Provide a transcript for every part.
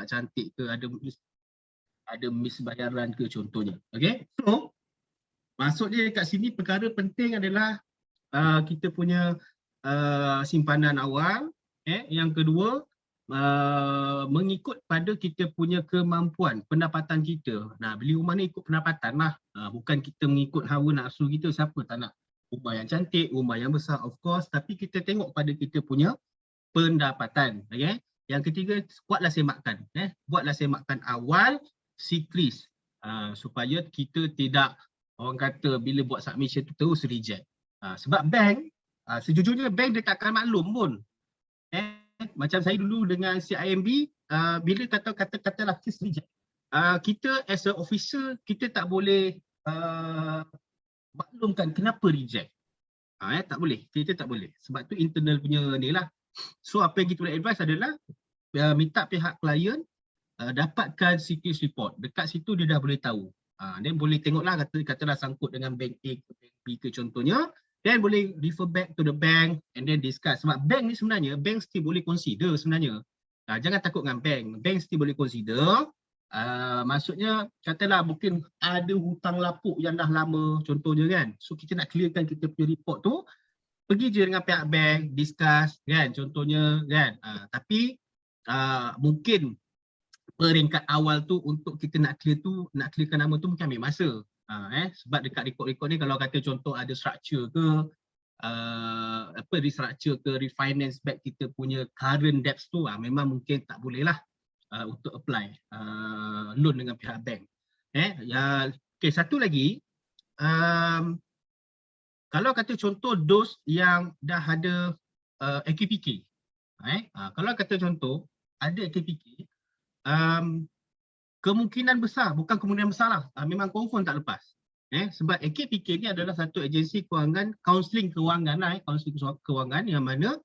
cantik ke, ada miss bayaran ke contohnya. Okay, so maksudnya kat sini perkara penting adalah kita punya simpanan awal. Yang kedua, mengikut pada kita punya kemampuan, pendapatan kita. Nah, beli rumah ni ikut pendapatan lah. Bukan kita mengikut hawa nafsu kita. Siapa tak nak rumah yang cantik, rumah yang besar, of course. Tapi kita tengok pada kita punya pendapatan. Okay? Yang ketiga, buatlah semakan. Buatlah semakan awal siklis. Supaya kita tidak, orang kata bila buat submission tu terus reject. Sebab bank, sejujurnya bank dia tak akan maklum pun. Macam saya dulu dengan CIMB, bila katalah case reject, kita as a officer, kita tak boleh maklumkan kenapa reject. Tak boleh, kita tak boleh. Sebab tu internal punya ni lah. So apa yang kita boleh advise adalah minta pihak klien dapatkan CQS report. Dekat situ dia dah boleh tahu. Dia boleh tengoklah, katalah sangkut dengan bank A ke bank B ke contohnya. Then boleh refer back to the bank and then discuss. Sebab bank ni sebenarnya, bank still boleh consider sebenarnya. Jangan takut dengan bank. Bank still boleh consider. Maksudnya, katalah mungkin ada hutang lapuk yang dah lama contohnya kan. So kita nak clearkan kita punya report tu, pergi je dengan pihak bank, discuss kan contohnya kan. Tapi mungkin peringkat awal tu untuk kita nak clearkan nama tu mungkin ambil masa. Sebab dekat rekod-rekod ni kalau kata contoh ada structure ke, restructure ke, refinance back kita punya current debts tu, memang mungkin tak boleh lah untuk apply loan dengan pihak bank. Okay, satu lagi, kalau kata contoh dos yang dah ada AKPK, kalau kata contoh ada AKPK, kemungkinan besar, bukan kemungkinan besar lah, memang confirm tak lepas. Sebab AKPK ni adalah satu agensi kewangan, kaunseling kewangan lah, kaunseling kewangan yang mana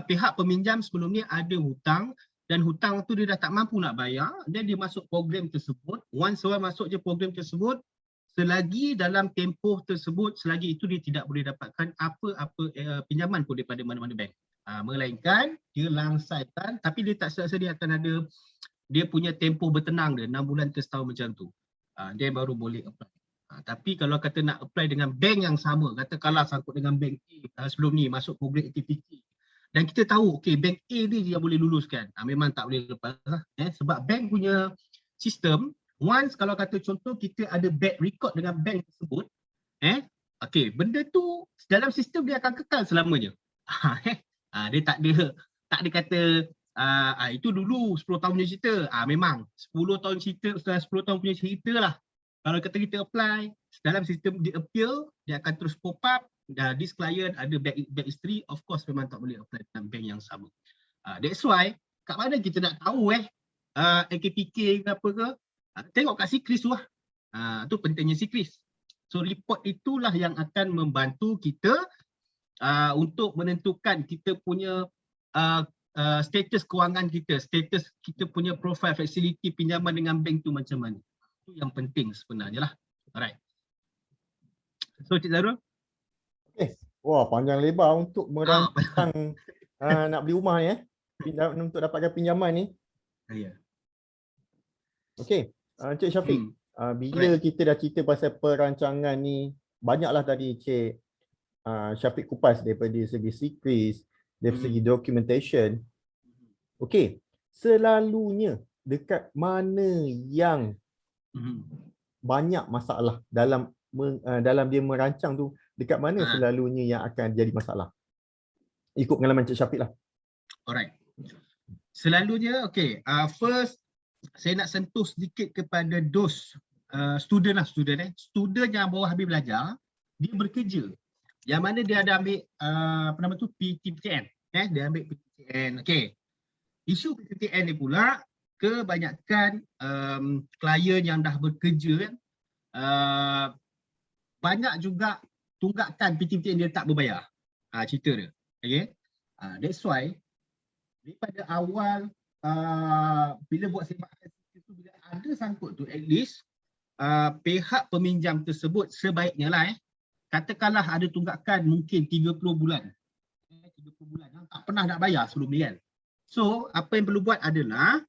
pihak peminjam sebelum ni ada hutang dan hutang tu dia dah tak mampu nak bayar, dan dia masuk program tersebut. Once orang masuk je program tersebut, selagi dalam tempoh tersebut, selagi itu dia tidak boleh dapatkan apa-apa pinjaman pun daripada mana-mana bank. Melainkan dia langsaikan, tapi dia tak sedia akan ada dia punya tempoh bertenang dia 6 bulan ke setahun macam tu. Dia baru boleh apply. Tapi kalau kata nak apply dengan bank yang sama, katakanlah sangkut dengan bank A sebelum ni masuk program ATPK, dan kita tahu okey bank A ni dia boleh luluskan, memang tak boleh lepas lah. Sebab bank punya sistem, once kalau kata contoh kita ada bad record dengan bank tersebut, okey, benda tu dalam sistem dia akan kekal selamanya. Dia tak ada kata itu dulu 10 tahun punya cerita. Memang 10 tahun cerita, setelah 10 tahun punya cerita lah. Kalau kata kita apply, dalam sistem dia appeal, dia akan terus pop up, this client ada bad history, of course memang tak boleh apply dengan bank yang sama. That's why, kat mana kita nak tahu AKPK ke apa ke, tengok kat siklis tu lah. Tu pentingnya siklis. So report itulah yang akan membantu kita untuk menentukan kita punya status kewangan kita, status kita punya profile facility pinjaman dengan bank tu macam mana. Itu yang penting sebenarnya lah. Alright. So Cik Zarul. Okay. Wah, panjang lebar untuk merancang nak beli rumah ni untuk dapatkan pinjaman ni. Ya. Okay, Cik Syafiq, bila kita dah cerita pasal perancangan ni, banyaklah tadi Cik Syafiq kupas daripada segi siklis, dari segi documentation. Okey, selalunya dekat mana yang banyak masalah dalam dia merancang tu, dekat mana selalunya yang akan jadi masalah? Ikut pengalaman Cik Syafiq lah. Alright. Selalunya, okey, first saya nak sentuh sedikit kepada dos student lah, student yang baru habis belajar, dia bekerja. Yang mana dia ada ambil PTPTN. Dia ambil PTPTN. Okey. Isu PTPTN ni pula, kebanyakan klien yang dah bekerja kan, banyak juga tunggakan PTPTN dia tak berbayar. Cerita dia. Okay. That's why daripada awal bila buat semakan itu, bila ada sangkut tu, at least pihak peminjam tersebut sebaiknya lah katakanlah ada tunggakan mungkin 30 bulan. 30 bulan tak pernah nak bayar sebelum ni kan. So apa yang perlu buat adalah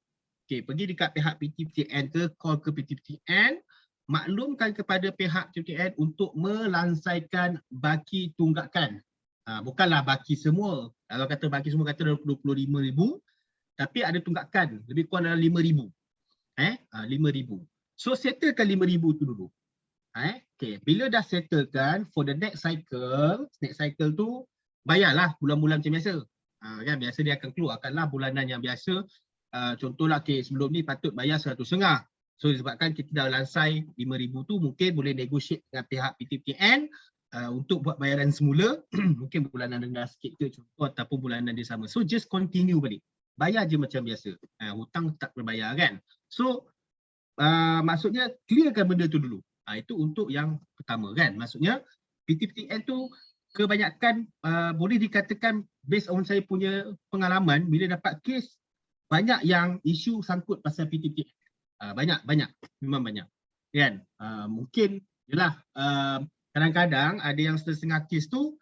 okey, pergi dekat pihak PTPTN ke, call ke PTPTN, maklumkan kepada pihak PTPTN untuk melansaikan baki tunggakan. Bukanlah baki semua. Kalau kata baki semua kata 25,000, tapi ada tunggakan lebih kurang dalam 5,000. 5,000. So settlekan 5,000 tu dulu. Okay. Bila dah settlekan, for the next cycle tu bayarlah bulan-bulan macam biasa. Kan biasa dia akan keluarkanlah bulanan yang biasa. Contohlah sebelum ni patut bayar 100,500. So disebabkan kita dah lansai 5,000 tu, mungkin boleh negotiate dengan pihak PTPTN untuk buat bayaran semula. Mungkin bulanan rendah sikit ke contoh, ataupun bulanan dia sama. So just continue balik. Bayar je macam biasa. Hutang tak berbayar kan. So maksudnya clearkan benda tu dulu. Itu untuk yang pertama kan. Maksudnya PTPTN tu kebanyakan boleh dikatakan based on saya punya pengalaman, bila dapat kes banyak yang isu sangkut pasal PTPTN. Banyak, memang banyak. Kan? Mungkin jelah kadang-kadang ada yang setengah kes tu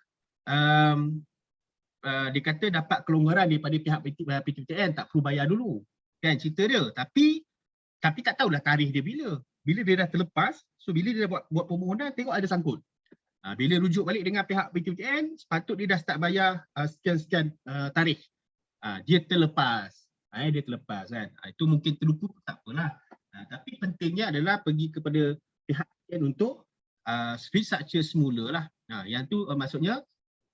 dia kata dapat kelonggaran daripada pihak PTPTN, tak perlu bayar dulu. Kan cerita dia. Tapi tak tahulah tarikh dia bila. Bila dia dah terlepas, so bila dia dah buat permohonan, tengok ada sangkut. Bila rujuk balik dengan pihak PTPTN, sepatut dia dah start bayar sekian-sekian tarikh. Dia terlepas. Dia terlepas kan. Itu mungkin terlupa, tak apalah. Tapi pentingnya adalah pergi kepada pihak PTPTN untuk restructure semula lah. Yang tu maksudnya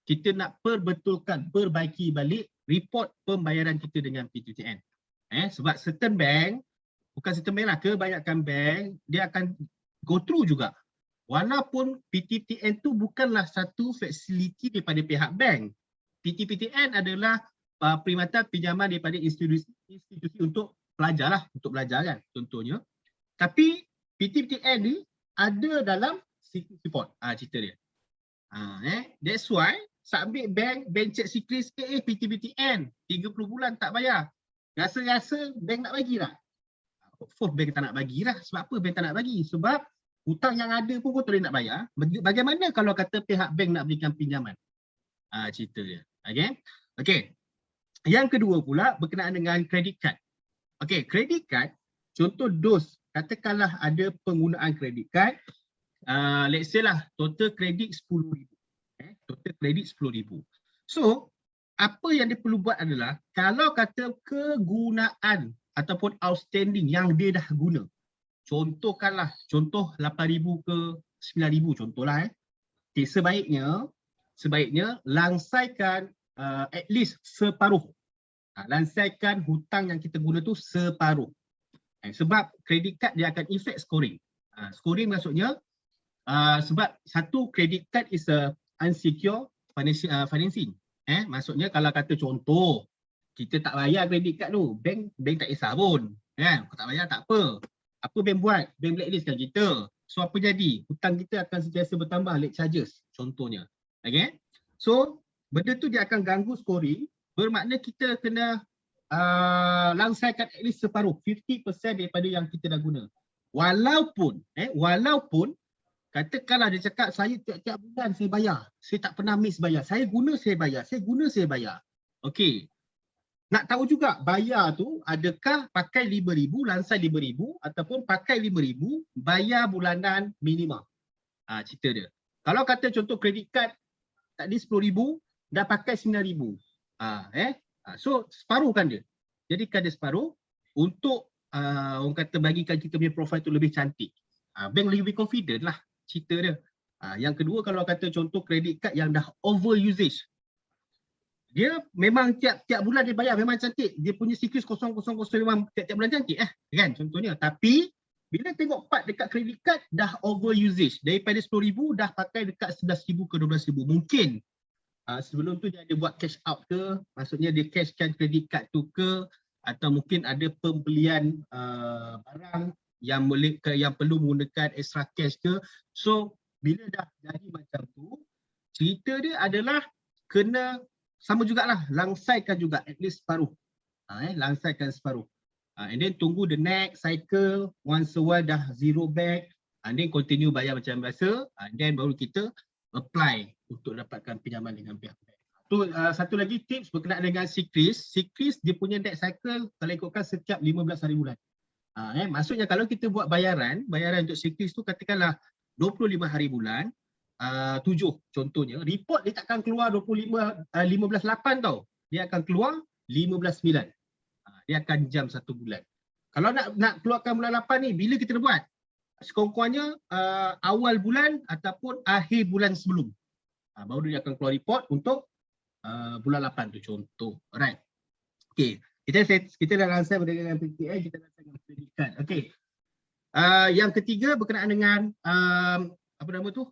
kita nak perbaiki balik report pembayaran kita dengan PTPTN. Sebab certain bank, bukan certain bank lah, kebanyakan bank dia akan go through juga. Walaupun PTPTN tu bukanlah satu fasiliti daripada pihak bank. PTPTN adalah perkhidmatan pinjaman daripada institusi untuk pelajar lah, untuk belajar kan contohnya. Tapi PTPTN ni ada dalam secret report cerita dia. That's why submit bank check secret PTPTN 30 bulan tak bayar. Rasa-rasa bank nak bagi lah. Of course bank tak nak bagi lah. Sebab apa bank tak nak bagi? Sebab hutang yang ada pun tak boleh nak bayar. Bagaimana kalau kata pihak bank nak berikan pinjaman? Cerita dia. Okay. Yang kedua pula berkenaan dengan credit card. Okay, credit card, contoh dos, katakanlah ada penggunaan credit card, let's say lah total kredit 10,000. Total kredit 10,000. So, apa yang dia perlu buat adalah, kalau kata kegunaan ataupun outstanding yang dia dah guna, contoh 8,000 ke 9,000 contohlah. Okay, sebaiknya lansaikan at least separuh. Lansaikan hutang yang kita guna tu separuh. Sebab credit card dia akan effect scoring. Scoring maksudnya sebab satu credit card is a unsecured financing. Maksudnya kalau kata contoh kita tak bayar credit card tu, bank tak kisah pun. Kau tak bayar tak apa. Apa bank buat? Bank blacklistkan kita. So apa jadi? Hutang kita akan sentiasa bertambah, late charges contohnya. Okay? So benda tu dia akan ganggu scoring, bermakna kita kena langsaikan at least separuh, 50% daripada yang kita dah guna. Walaupun katakanlah dia cakap saya tiap-tiap bulan saya bayar, saya tak pernah miss bayar, saya guna saya bayar. Okey. Nak tahu juga bayar tu adakah pakai 5,000 lansai 5,000 ataupun pakai 5,000 bayar bulanan minimum. Cerita dia. Kalau kata contoh kredit kad tadi 10,000 dah pakai 9,000. So separuhkan dia. Jadikan dia separuh untuk orang kata bagikan kita punya profile tu lebih cantik. Bank lebih confident lah cerita dia. Yang kedua kalau kata contoh kredit kad yang dah over usage. Dia memang tiap bulan dia bayar memang cantik. Dia punya siklus 000 memang tiap bulan cantik kan contohnya. Tapi bila tengok part dekat kredit kad dah over usage. Daripada 10,000 dah pakai dekat 11,000 ke 12,000. Mungkin sebelum tu dia ada buat cash out ke, maksudnya dia cashkan kredit kad tu ke, atau mungkin ada pembelian barang yang perlu menggunakan extra cash ke. So bila dah jadi macam tu, cerita dia adalah kena sama jugalah, langsaikan juga at least separuh. Langsaikan separuh. And then tunggu the next cycle, once a while dah zero back, and then continue bayar macam biasa, and then baru kita apply untuk dapatkan pinjaman dengan pihak bank. Satu lagi tips berkenaan dengan Sikris. Sikris dia punya debt cycle kalau ikutkan setiap 15 hari bulan. Maksudnya kalau kita buat bayaran untuk Sikris tu katakanlah 25 hari bulan, 7 contohnya, report dia takkan keluar 15/8 tau. Dia akan keluar 15/9. Dia akan jam 1 bulan. Kalau nak keluarkan bulan 8 ni, bila kita buat? Sekurang-kurangnya awal bulan ataupun akhir bulan sebelum. Baru dia akan keluar report untuk bulan 8 tu contoh. Alright. Okay. Kita dah langsai dengan PTN, kita langsai dengan pendidikan. Okay. Yang ketiga berkenaan dengan apa nama tu?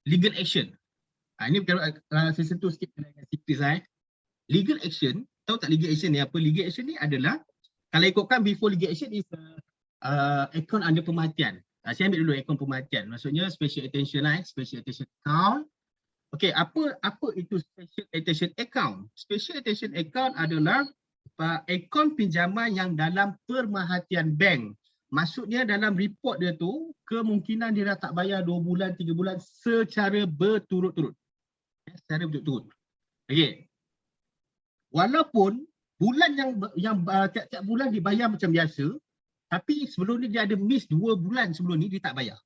Legal action. Ini saya sentuh sikit dengan Sikris. Legal action, tahu tak legal action ni apa? Legal action ni adalah, kalau ikutkan before legal action is account under pematian. Saya ambil dulu account pematian. Maksudnya special attention special attention account. Okey, apa itu special attention account? Special attention account adalah akaun pinjaman yang dalam perhatian bank. Maksudnya dalam report dia tu, kemungkinan dia dah tak bayar 2 bulan, 3 bulan secara berturut-turut. Secara berturut-turut. Okey. Walaupun bulan yang tiap-tiap bulan dibayar macam biasa, tapi sebelum ni dia ada miss 2 bulan sebelum ni dia tak bayar.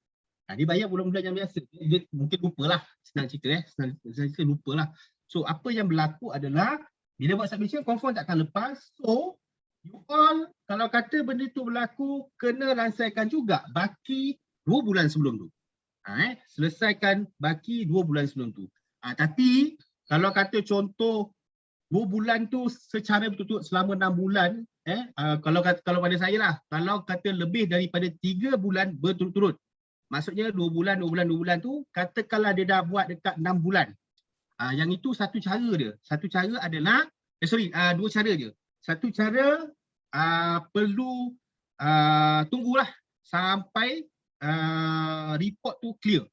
Dia bayar bulan-bulan yang biasa. Dia mungkin lupalah, senang cerita senang cerita lupalah. So apa yang berlaku adalah bila buat submission confirm takkan lepas. So you all kalau kata benda tu berlaku kena lansaikan juga baki 2 bulan sebelum tu. Selesaikan baki 2 bulan sebelum tu. Tapi kalau kata contoh 2 bulan tu secara betul-betul selama 6 bulan, kalau pada saya lah, kalau kata lebih daripada 3 bulan berturut-turut, maksudnya 2 bulan tu, katakanlah dia dah buat dekat 6 bulan. Yang itu satu cara dia. Satu cara adalah, 2 cara je. Satu cara perlu tunggulah sampai report tu clear.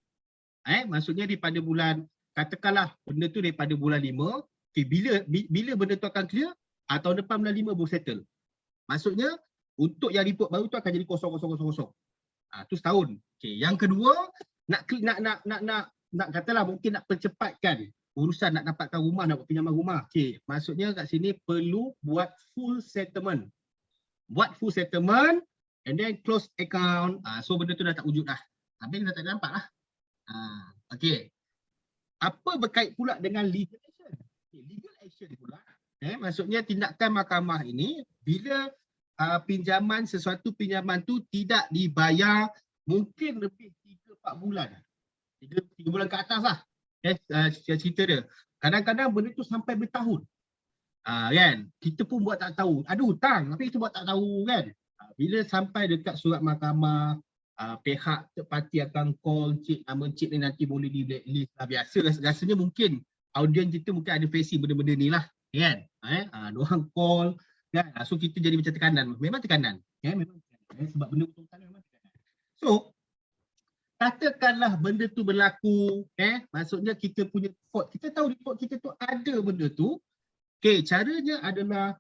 Maksudnya daripada bulan, katakanlah benda tu daripada bulan 5, okay, bila benda tu akan clear, tahun depan bulan 5 baru settle. Maksudnya untuk yang report baru tu akan jadi kosong. Tu setahun. Okay. Yang kedua, nak katalah mungkin nak percepatkan urusan nak dapatkan rumah, nak buat pinjaman rumah. Okay. Maksudnya kat sini perlu buat full settlement. Buat full settlement and then close account. So benda tu dah tak wujud dah. Habis dah tak nampak lah. Okay. Apa berkait pula dengan legal action? Okay. Legal action pula. Maksudnya tindakan mahkamah ini bila sesuatu pinjaman tu tidak dibayar mungkin lebih 3-4 bulan. 3 bulan ke atas lah. Cerita dia. Kadang-kadang benda tu sampai bertahun. Kan? Kita pun buat tak tahu. Ada hutang tapi kita buat tak tahu kan. Bila sampai dekat surat mahkamah, pihak third party akan call nama cik ni nanti boleh di blacklist lah. Biasa rasanya mungkin audiens kita mungkin ada facing benda-benda ni lah. Kan? Diorang call. Kan? So kita jadi macam tekanan. Memang tekanan. Memang tekanan. Sebab benda hutang memang tekanan. So katakanlah benda tu berlaku, maksudnya kita punya report, kita tahu report kita tu ada benda tu. Okay, caranya adalah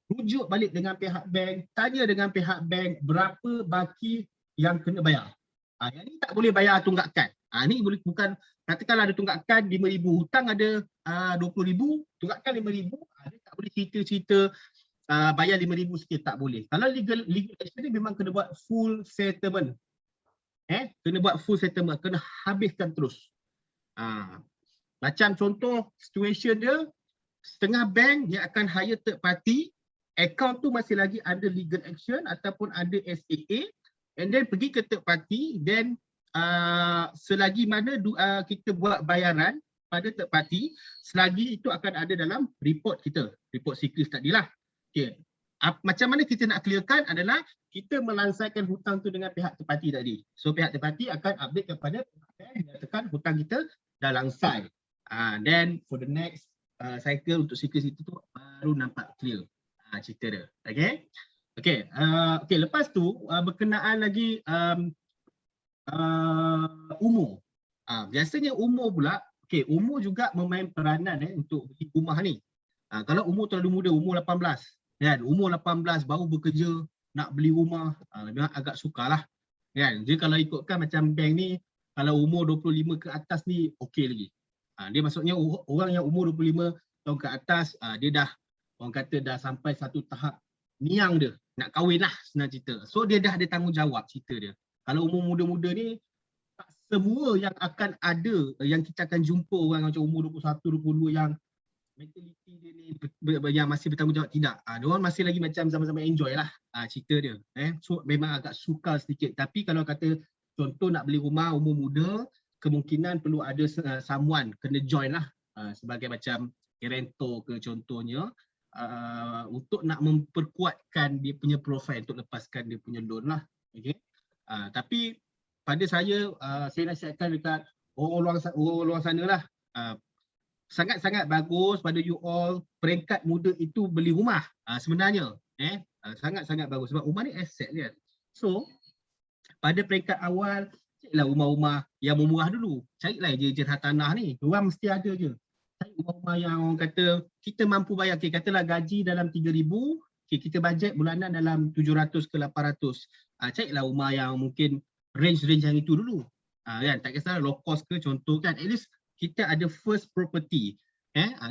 rujuk balik dengan pihak bank, tanya dengan pihak bank berapa baki yang kena bayar. Yang ni tak boleh bayar tunggakan. Ni boleh bukan, katakanlah ada tunggakan 5,000, hutang ada 20,000, tunggakan 5,000, dia tak boleh cerita-cerita bayar 5,000 sikit, tak boleh. Kalau legal action ni memang kena buat full settlement. Kena buat full settlement, kena habiskan terus. Macam contoh situation dia, setengah bank dia akan hire third party, account tu masih lagi under legal action ataupun under SAA, and then pergi ke third party, then selagi mana kita buat bayaran pada third party, selagi itu akan ada dalam report kita, report Sikris tadilah. Okay. Macam mana kita nak clearkan adalah kita melansaikan hutang tu dengan pihak third party tadi. So pihak third party akan update kepada bank menyatakan hutang kita dah langsai. Then for the next cycle untuk Sikris itu tu baru nampak clear cerita dia. Okay, lepas tu berkenaan lagi umur. Biasanya umur pula, umur juga memain peranan untuk beli rumah ni. Kalau umur terlalu muda, umur 18, kan, umur 18 baru bekerja nak beli rumah, memang agak sukarlah, kan. Jadi kalau ikutkan macam bank ni, kalau umur 25 ke atas ni okey lagi. Dia maksudnya orang yang umur 25 tahun ke atas, dia dah orang kata dah sampai satu tahap niang dia, nak kahwin lah senang cerita. So dia dah ada tanggungjawab cerita dia. Kalau umur muda-muda ni, tak semua yang akan ada, yang kita akan jumpa orang macam umur 21, 22 yang mentaliti dia ni yang masih bertanggungjawab, tidak. Dia orang masih lagi macam zaman-zaman enjoy lah cerita dia. So memang agak sukar sedikit. Tapi kalau kata contoh nak beli rumah umur muda, kemungkinan perlu ada someone kena join lah sebagai macam guarantor ke contohnya, untuk nak memperkuatkan dia punya profil untuk lepaskan dia punya loan lah. Okay. Tapi pada saya nasihatkan dekat orang luar sana lah, sangat-sangat bagus pada you all peringkat muda itu beli rumah sebenarnya. Sangat-sangat bagus sebab rumah ni aset kan. So pada peringkat awal, carilah rumah-rumah yang murah dulu. Carilah je hartanah ni. Orang mesti ada je. Cari rumah-rumah yang orang kata kita mampu bayar. Okay, katalah gaji dalam 3,000, okay, kita bajet bulanan dalam 700 ke 800. Carilah rumah yang mungkin range-range yang itu dulu. Kan? Tak kisah low cost ke contoh kan. At least kita ada first property.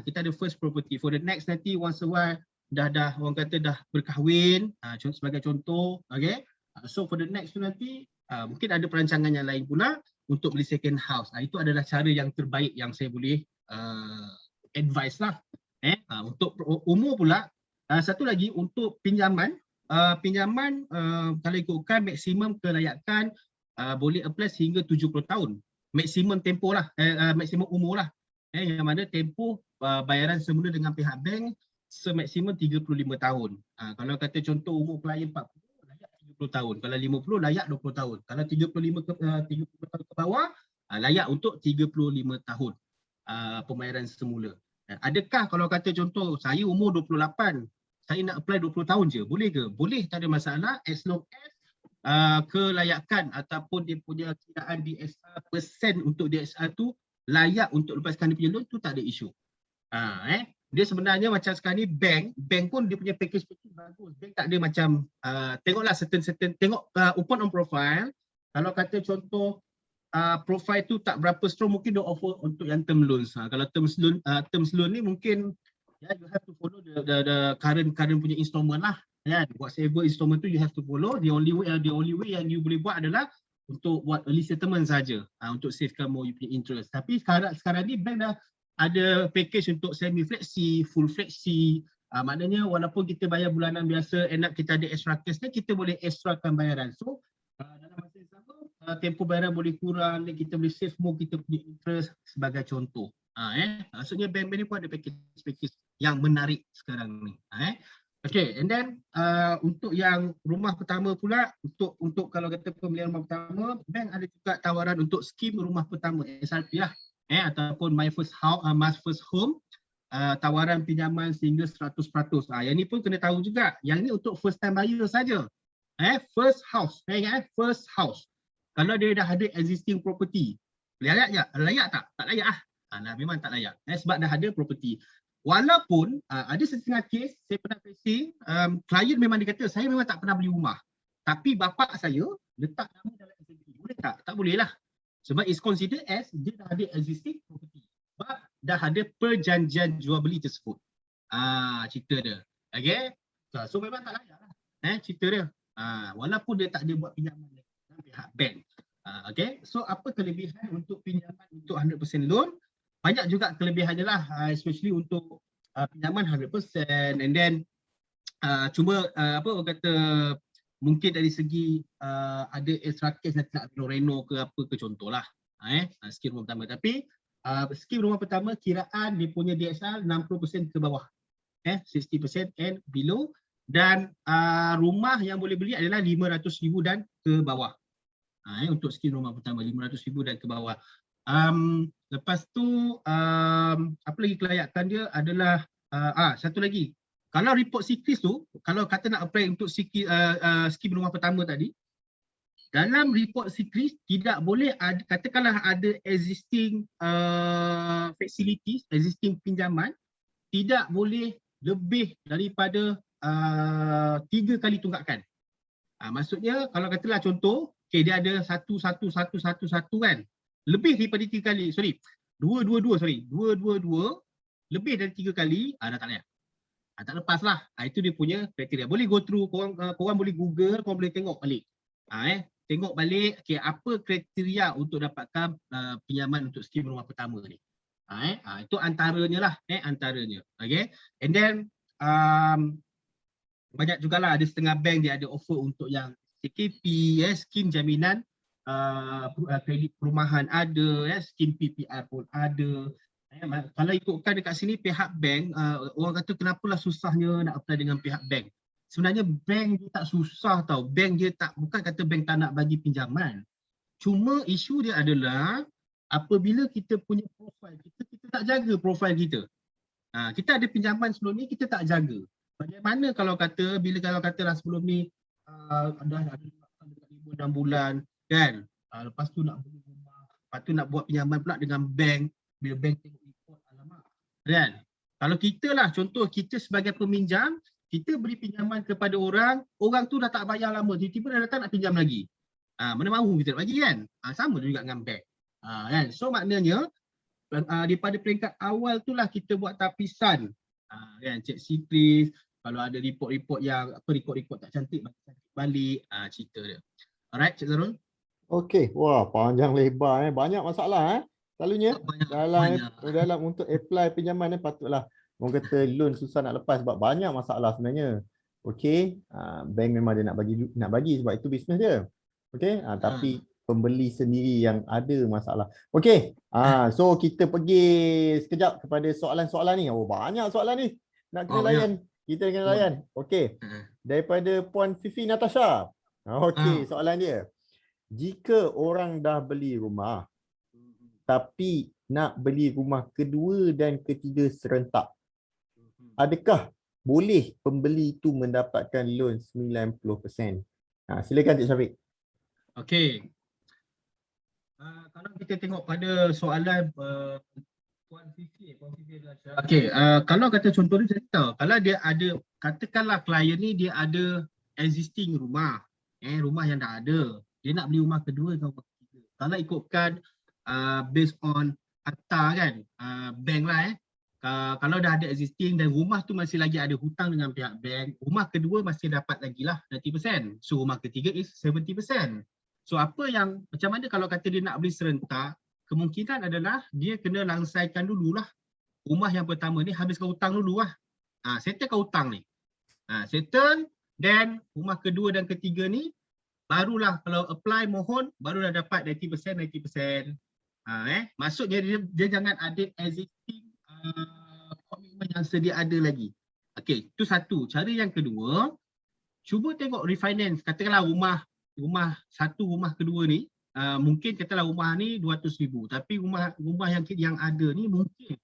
Kita ada first property. For the next nanti once a while dah orang kata dah berkahwin, sebagai contoh. Okay. So for the next tu nanti mungkin ada perancangan yang lain pula untuk beli second house. Itu adalah cara yang terbaik yang saya boleh advice lah. Untuk umur pula, satu lagi untuk pinjaman. Pinjaman kalau ikutkan maksimum kelayakan boleh apply sehingga 70 tahun. Maksimum tempoh lah, maksimum umur lah. Yang mana tempoh bayaran semula dengan pihak bank semaksimum 35 tahun. Kalau kata contoh umur klien 40, 30 tahun. Kalau 50 layak 20 tahun. Kalau 35 tahun ke bawah layak untuk 35 tahun pembayaran semula. Adakah kalau kata contoh saya umur 28, saya nak apply 20 tahun je, boleh ke? Boleh, tak ada masalah as long as kelayakan ataupun dia punya kiraan DSR persen untuk DSR tu layak untuk lepaskan dia punya loan tu, tak ada isu. Dia sebenarnya macam sekarang ni bank pun dia punya package bagus. Bank tak ada macam tengoklah certain tengok open on profile. Kalau kata contoh profile tu tak berapa strong, mungkin dia offer untuk yang term loans. Kalau term loan ni mungkin you have to follow the current punya installment lah. Whatever installment tu you have to follow. The only way yang you boleh buat adalah untuk buat early settlement saja untuk savekan more you punya interest. Tapi sekarang ni bank dah ada package untuk semi flexi, full flexi. Maknanya walaupun kita bayar bulanan biasa, end up kita ada extra cash ni, kita boleh extrakan bayaran. So dalam masa yang sama, tempoh bayaran boleh kurang, dan kita boleh save more kita punya interest sebagai contoh. Maksudnya bank ni pun ada package yang menarik sekarang ni. Okay, and then untuk yang rumah pertama pula, untuk kalau kata pembelian rumah pertama, bank ada juga tawaran untuk skim rumah pertama, SRP lah. Ataupun my first home, tawaran pinjaman sehingga 100%. Yang ni pun kena tahu juga. Yang ni untuk first time buyer saja. First house. First house. Kalau dia dah ada existing property, layak tak? Layak tak? Tak layak lah. Memang tak layak. Sebab dah ada property. Walaupun ada setengah kes, saya pernah facing, klien memang dia kata, saya memang tak pernah beli rumah. Tapi bapa saya letak nama dalam SME. Boleh tak? Tak boleh lah. Sebab it's considered as dia dah ada existing property. Sebab dah ada perjanjian jual beli tersebut. Cerita dia. Okay. So memang tak layak lah. Cerita dia. Walaupun dia tak ada buat pinjaman dengan pihak bank. Okay. So apa kelebihan untuk pinjaman untuk 100% loan? Banyak juga kelebihannya lah. Especially untuk pinjaman 100%. And then cuma orang kata mungkin dari segi ada extra case nak reno ke apa ke contohlah. Skim rumah pertama. Tapi skim rumah pertama kiraan dia punya DSR 60% ke bawah. 60% and below. Dan rumah yang boleh beli adalah 500,000 dan ke bawah. Untuk skim rumah pertama 500,000 dan ke bawah. Lepas tu apa lagi kelayakan dia adalah satu lagi. Kalau report sikris tu, kalau kata nak apply untuk skim rumah pertama tadi, dalam report sikris tidak boleh katakanlah ada existing facilities, existing pinjaman, tidak boleh lebih daripada 3 kali tunggakan. Maksudnya kalau katalah contoh, dia ada 1 kan, lebih daripada 3 kali, 222 lebih dari 3 kali, dah tak layak. Tak lepas lah. Itu dia punya kriteria. Boleh go through, korang boleh Google, korang boleh tengok balik. Tengok balik apa kriteria untuk dapatkan pinjaman untuk skim rumah pertama ni. Itu antaranya lah. Antaranya. Okay. And then banyak jugalah ada setengah bank dia ada offer untuk yang CKP, skim jaminan kredit perumahan ada, skim PPR pun ada. Kalau ikutkan dekat sini pihak bank, orang kata kenapalah susahnya nak apply dengan pihak bank. Sebenarnya bank dia tak susah tau. Bank dia tak, bukan kata bank tak nak bagi pinjaman. Cuma isu dia adalah apabila kita punya profil kita tak jaga profil kita. Kita ada pinjaman sebelum ni kita tak jaga. Bagaimana kalau katalah sebelum ni dah ada dekat 5-6 bulan kan. Lepas tu nak beli rumah, lepas tu nak buat pinjaman pula dengan bank. Bila bank tengok report, alamak. Kan? Kalau kita lah, contoh kita sebagai peminjam, kita beri pinjaman kepada orang tu dah tak bayar lama, tiba-tiba dah datang nak pinjam lagi. Mana mahu kita nak bagi kan? Sama juga dengan bank. Kan? So maknanya, daripada peringkat awal tu lah kita buat tapisan. Kan? Cek sikris, kalau ada report-report yang, report-report tak cantik, balik, cerita dia. Alright, Cik Zarul? Okey, wah panjang lebar banyak masalah selalunya dalam untuk apply pinjaman patutlah orang kata loan susah nak lepas sebab banyak masalah sebenarnya. Okey, bank memang dia nak bagi sebab itu bisnes dia. Okey, tapi pembeli sendiri yang ada masalah. Okey, so kita pergi sekejap kepada soalan-soalan ni. Oh banyak soalan ni nak kena layan. Kita kena layan. Okey. Daripada Puan Fifi Natasha. Okey, soalan dia. Jika orang dah beli rumah tapi nak beli rumah kedua dan ketiga serentak, adakah boleh pembeli itu mendapatkan loan 90%? Silakan Cik Syafiq. Okey. Kalau kita tengok pada soalan Puan Fifi Natasha. Okey, kalau kata contoh ni saya tahu, kalau dia ada, katakanlah klien ni dia ada existing rumah, rumah yang dah ada. Dia nak beli rumah kedua atau rumah ketiga. Kalau ikutkan based on akta kan, bank lah kalau dah ada existing dan rumah tu masih lagi ada hutang dengan pihak bank, rumah kedua masih dapat lagi lah 90%. So rumah ketiga is 70%. So apa yang, macam mana kalau kata dia nak beli serentak, kemungkinan adalah dia kena langsaikan dululah rumah yang pertama ni, habiskan hutang dulu lah. Settlekan hutang ni. Settle, then rumah kedua dan ketiga ni barulah kalau apply mohon baru dah dapat 90%. Maksudnya dia jangan ada existing komitmen yang sedia ada lagi. Okey, itu satu. Cara yang kedua, cuba tengok refinance. Katakanlah rumah satu, rumah kedua ni mungkin katalah rumah ni 200,000 tapi rumah yang ada ni mungkin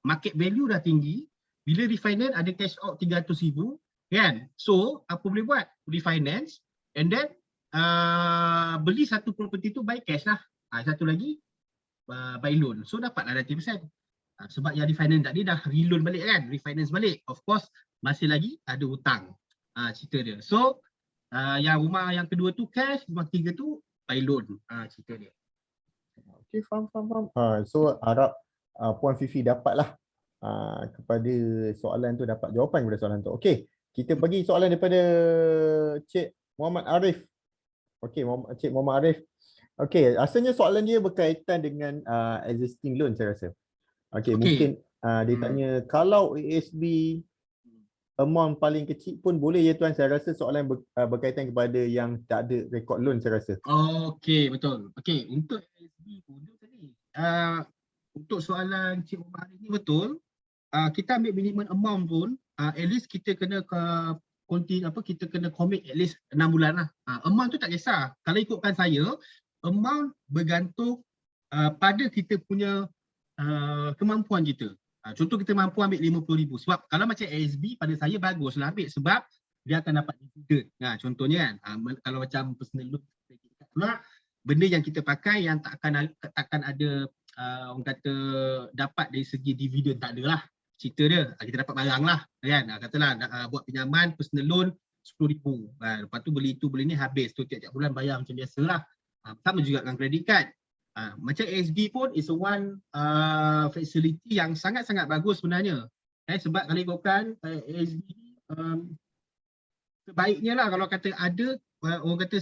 market value dah tinggi. Bila refinance ada cash out 300,000 kan. So apa boleh buat? Refinance and then beli satu property tu by cash lah. Satu lagi by loan. So dapatlah 90%. Sebab yang refinance tadi dah reloan balik kan, refinance balik. Of course masih lagi ada hutang. Cerita dia. So yang rumah yang kedua tu cash, rumah ketiga tu by loan. Cerita dia. Okey, faham. So harap Puan Fifi dapatlah kepada soalan tu, dapat jawapan kepada soalan tu. Okey, kita pergi soalan daripada Cik Muhammad Arif. Okey, Cik Muhammad Arif. Okey, asalnya soalan dia berkaitan dengan existing loan saya rasa. Okey, mungkin dia tanya kalau ASB amount paling kecil pun boleh ya tuan. Saya rasa soalan berkaitan kepada yang tak ada rekod loan saya rasa. Okey, betul. Okey, untuk ASB pun tadi. Untuk soalan Cik Umar ni betul. Kita ambil minimum amount pun at least kita kena kita kena commit at least 6 bulan lah. Amount tu tak kisah. Kalau ikutkan saya, amount bergantung pada kita punya kemampuan kita. Contoh kita mampu ambil 50,000. Sebab kalau macam ASB pada saya baguslah ambil sebab dia akan dapat dividen. Contohnya kan, kalau macam personal loan pula, benda yang kita pakai yang takkan ada orang kata dapat dari segi dividen, tak ada lah. Cerita dia, kita dapat barang lah kan. Katalah buat pinjaman personal loan 10,000. Lepas tu beli itu beli ni habis tu tiap-tiap bulan bayar macam biasalah. Sama juga dengan credit card. Macam ASB pun is one facility yang sangat-sangat bagus sebenarnya. Sebab kalau ikutkan ASB sebaiknya lah kalau kata ada orang kata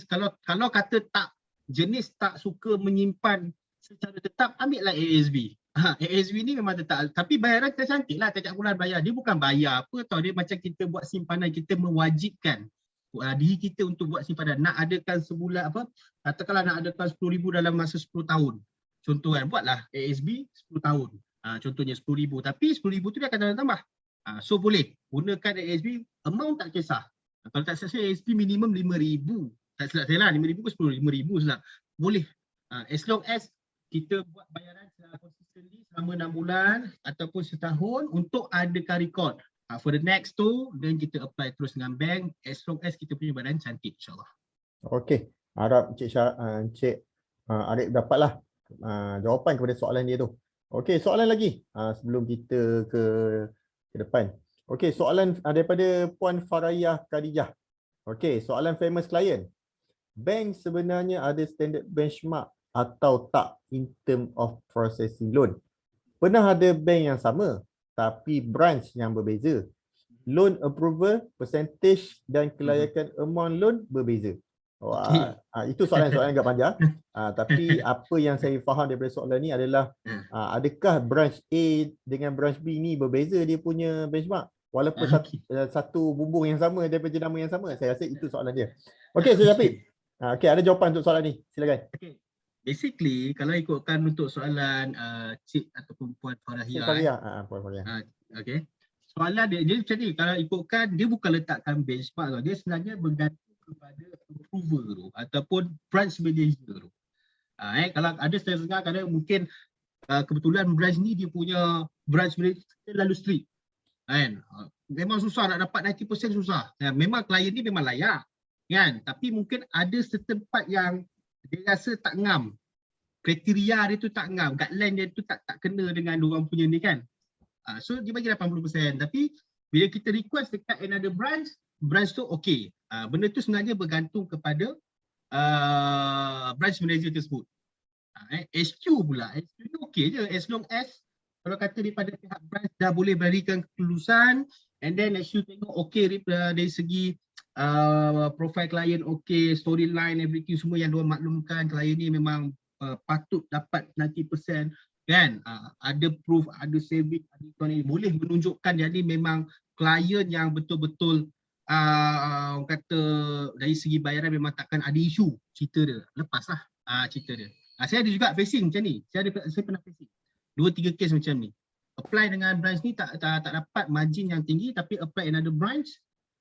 kalau kata tak jenis tak suka menyimpan secara tetap, ambil lah ASB. ASB ni memang tetap, tapi bayaran kita cantik lah, tiap bulan bayar. Dia bukan bayar apa tau, dia macam kita buat simpanan, kita mewajibkan diri kita untuk buat simpanan. Nak adakan sebulan apa, katakanlah nak adakan 10,000 dalam masa 10 tahun. Contoh kan, buatlah ASB 10 tahun. Contohnya 10,000, tapi 10,000 tu dia akan tambah. So boleh gunakan ASB, amount tak kisah. Kalau tak silap saya ASB minimum 5,000. Tak silap saya lah, 5,000 ke 10,000, 5,000 silap. Boleh. As long as kita buat bayaran secara consistently selama 6 bulan ataupun setahun untuk adakan record. For the next tu, then kita apply terus dengan bank as long as kita punya bayaran cantik, insyaAllah. Okey, harap Encik Arif dapatlah jawapan kepada soalan dia tu. Okey, soalan lagi sebelum kita ke depan. Okey, soalan daripada Puan Farayah Khadijah. Okey, soalan famous client. Bank sebenarnya ada standard benchmark atau tak in term of processing loan? Pernah ada bank yang sama tapi branch yang berbeza. Loan approval, percentage dan kelayakan amount loan berbeza. Wah, itu soalan-soalan agak panjang. Tapi apa yang saya faham daripada soalan ni adalah adakah branch A dengan branch B ni berbeza dia punya benchmark? Walaupun satu bumbung yang sama daripada jenama yang sama. Saya rasa itu soalan dia. Okey, Encik Syafiq. Okey, ada jawapan untuk soalan ni. Silakan. Okey. Basically, kalau ikutkan untuk soalan Cik ataupun Puan Farahiyah. Puan Farahiyah. Okey. Soalan dia macam ni, kalau ikutkan dia bukan letakkan benchmark tau. Dia sebenarnya bergantung kepada approval tu ataupun branch manager tu. Kalau ada setengah kadang mungkin kebetulan branch ni dia punya branch manager lalu strict. Kan? Memang susah nak dapat 90% susah. Memang klien ni memang layak. Kan? Tapi mungkin ada certain part yang dia rasa tak ngam. Kriteria dia tu tak ngam. Guideline dia tu tak kena dengan diorang punya ni kan. So dia bagi 80%. Tapi bila kita request dekat another branch tu okey. Benda tu sebenarnya bergantung kepada branch manager tersebut. HQ pula. HQ ni okey je. As long as kalau kata daripada pihak branch dah boleh berikan kelulusan and then HQ tengok okey dari segi profile klien okey, storyline, everything semua yang diorang maklumkan klien ni memang patut dapat 90% kan, ada proof, ada saving, ada ni boleh menunjukkan jadi memang klien yang betul-betul orang kata dari segi bayaran memang takkan ada isu, cerita dia lepaslah cerita dia. Saya ada juga facing macam ni, saya pernah facing 2-3 case macam ni, apply dengan branch ni tak dapat margin yang tinggi, tapi apply another branch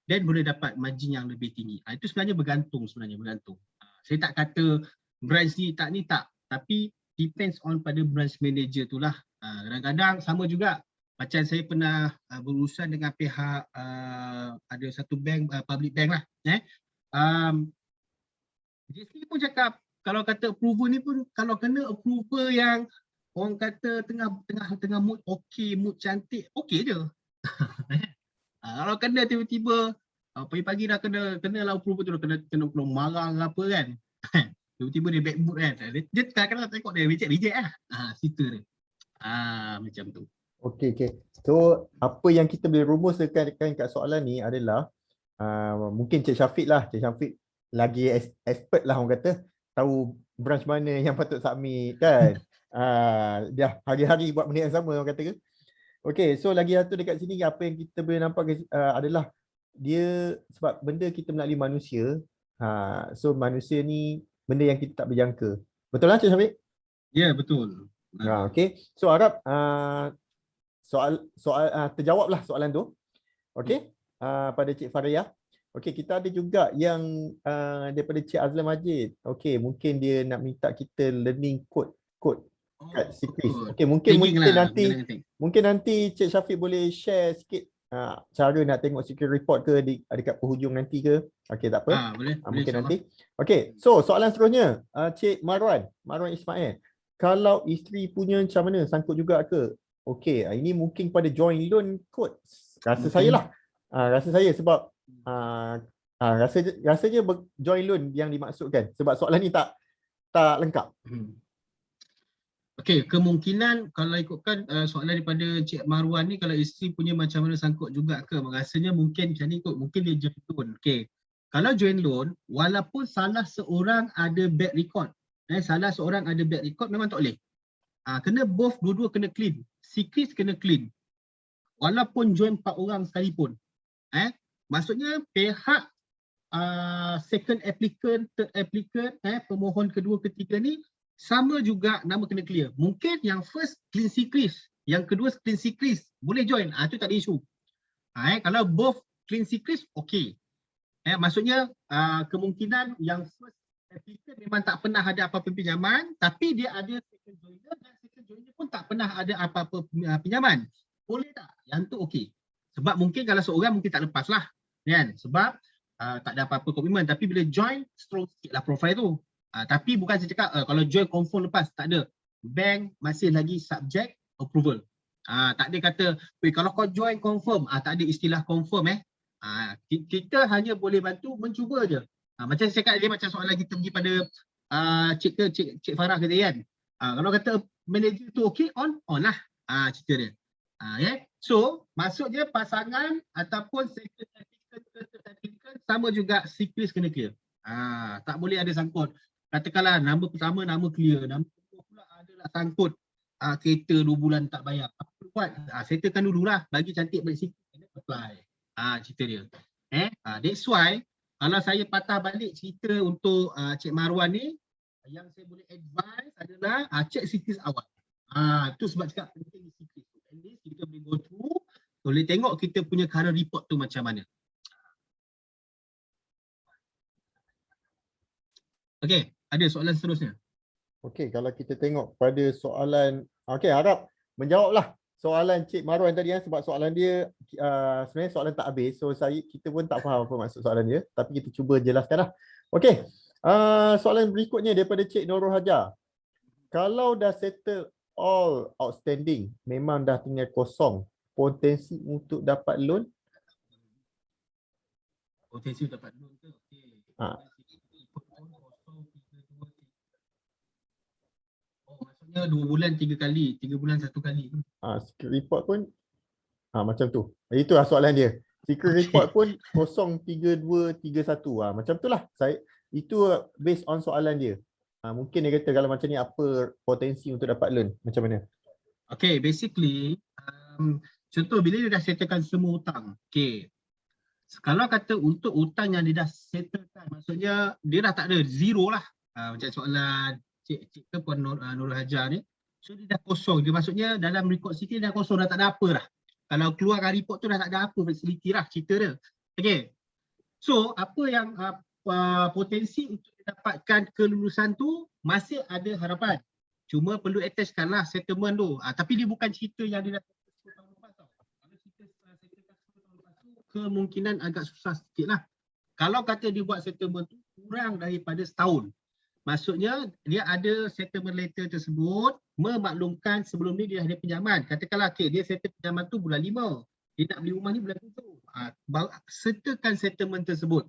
dan boleh dapat margin yang lebih tinggi. Itu sebenarnya bergantung. Saya tak kata branch ni tak, tapi depends on pada branch manager tu lah. Kadang-kadang sama juga macam saya pernah berurusan dengan pihak ada satu bank, public bank lah. JC pun cakap kalau kata approval ni pun kalau kena approval yang orang kata tengah mood okey, mood cantik, okey je. Kalau kena tiba-tiba pagi-pagi dah kena lah approval tu, kena marah ke apa kan. Tiba-tiba dia back mood kan. Dia kadang-kadang tengok dia reject lah. Cerita dia. Macam tu. Okey. So apa yang kita boleh rumuskan kat soalan ni adalah mungkin Cik Syafiq lah. Cik Syafiq lagi expert lah orang kata. Tahu branch mana yang patut submit kan. Dia hari-hari buat benda yang sama orang kata ke. Okey, so lagi satu dekat sini apa yang kita boleh nampak adalah dia sebab benda kita melalui manusia. So manusia ni benda yang kita tak berjangka. Betul lah Cik Syafiq? Ya, betul. Okey. So harap soal terjawablah soalan tu. Okey. Pada Cik Fariyah. Okey, kita ada juga yang daripada Cik Azlan Majid. Okey, mungkin dia nak minta kita learning code kat Secret. Okey, mungkin nanti Cik Syafiq boleh share sikit cara nak tengok secret report ke dekat penghujung nanti ke. Okey, tak apa. Mungkin nanti. Okey, so soalan seterusnya Cik Marwan Ismail. Kalau isteri punya macam mana, sangkut juga ke? Okey, ini mungkin pada joint loan code. Rasa saya lah. Rasa saya sebab rasanya joint loan yang dimaksudkan sebab soalan ni tak lengkap. Okey, kemungkinan kalau ikutkan soalan daripada Cik Marwan ni, kalau isteri punya macam mana sangkut juga ke? Rasanya mungkin macam ni kot, mungkin dia join loan. Okey. Kalau join loan, walaupun salah seorang ada bad record, salah seorang ada bad record memang tak boleh. Kena both, dua-dua kena clean. Si Chris kena clean. Walaupun join 4 orang sekalipun. Maksudnya pihak second applicant, third applicant, pemohon kedua, ketiga ni sama juga nama kena clear. Mungkin yang first clean si Chris, yang kedua clean si Chris, boleh join. Itu tak ada isu. Kalau both clean si Chris, okey. Maksudnya kemungkinan yang first applicant memang tak pernah ada apa-apa pinjaman, tapi dia ada second joiner dan second joiner pun tak pernah ada apa-apa pinjaman. Boleh tak? Yang tu okey. Sebab mungkin kalau seorang mungkin tak lepas lah. Kan? Sebab tak ada apa-apa komitmen, tapi bila join strong sikit lah profile tu. Tapi bukan saya cakap kalau join confirm lepas, tak ada. Bank masih lagi subject approval. Tak ada kata, kalau kau join confirm, tak ada istilah confirm kita hanya boleh bantu mencuba je. Macam saya cakap dia macam soalan kita pergi pada Cik Farah kata kan. Kalau kata manager tu okey, on lah cerita dia. So maksudnya pasangan ataupun second applicant sama juga secret kena clear. Tak boleh ada sangkut. Katakanlah nama pertama nama clear, nama kedua pula adalah sangkut kereta 2 bulan tak bayar. Apa buat? Settlekan dululah, bagi cantik balik sikit, apply. Cerita dia. That's why kalau saya patah balik cerita untuk Cik Marwan ni, yang saya boleh advise adalah check secret awal. Tu sebab cakap penting secret. At least kita boleh go through, boleh tengok kita punya current report tu macam mana. Okey, ada soalan seterusnya. Okey, kalau kita tengok pada soalan, okey, harap menjawablah soalan Cik Marwan tadi sebab soalan dia sebenarnya soalan tak habis. So kita pun tak faham apa maksud soalan dia, tapi kita cuba jelaskanlah. Okey. Soalan berikutnya daripada Cik Nurul Hajar. Kalau dah settle all outstanding, memang dah tinggal kosong, potensi untuk dapat loan? Potensi untuk dapat loan ke? Okey. Maksudnya 2 bulan 3 kali, 3 bulan 1 kali. Secret report pun macam tu. Itulah soalan dia. Secret report pun 03231. Macam itulah. Itu based on soalan dia. Mungkin dia kata kalau macam ni apa potensi untuk dapat loan? Macam mana? Okay, basically contoh bila dia dah settlekan semua hutang. Okay. Kalau kata untuk hutang yang dia dah settlekan, maksudnya dia dah tak ada, zero lah. Macam soalan Cik ke Puan Nurul Hajar ni. So dia dah kosong. Dia maksudnya dalam rekod sikit dah kosong, dah tak ada apa lah. Kalau keluarkan report tu dah tak ada apa facility lah cerita dia. Okay. So apa yang potensi untuk dapatkan kelulusan tu masih ada harapan. Cuma perlu attachkanlah settlement tu. Tapi dia bukan cerita yang dia dah 10 tahun lepas tau. Kalau cerita settlement 10 tahun lepas tu kemungkinan agak susah sikit lah. Kalau kata dia buat settlement tu kurang daripada setahun. Maksudnya dia ada settlement letter tersebut memaklumkan sebelum ni dia ada pinjaman. Katakanlah dia settle pinjaman tu bulan 5. Dia nak beli rumah ni bulan 7. Sertakan settlement tersebut.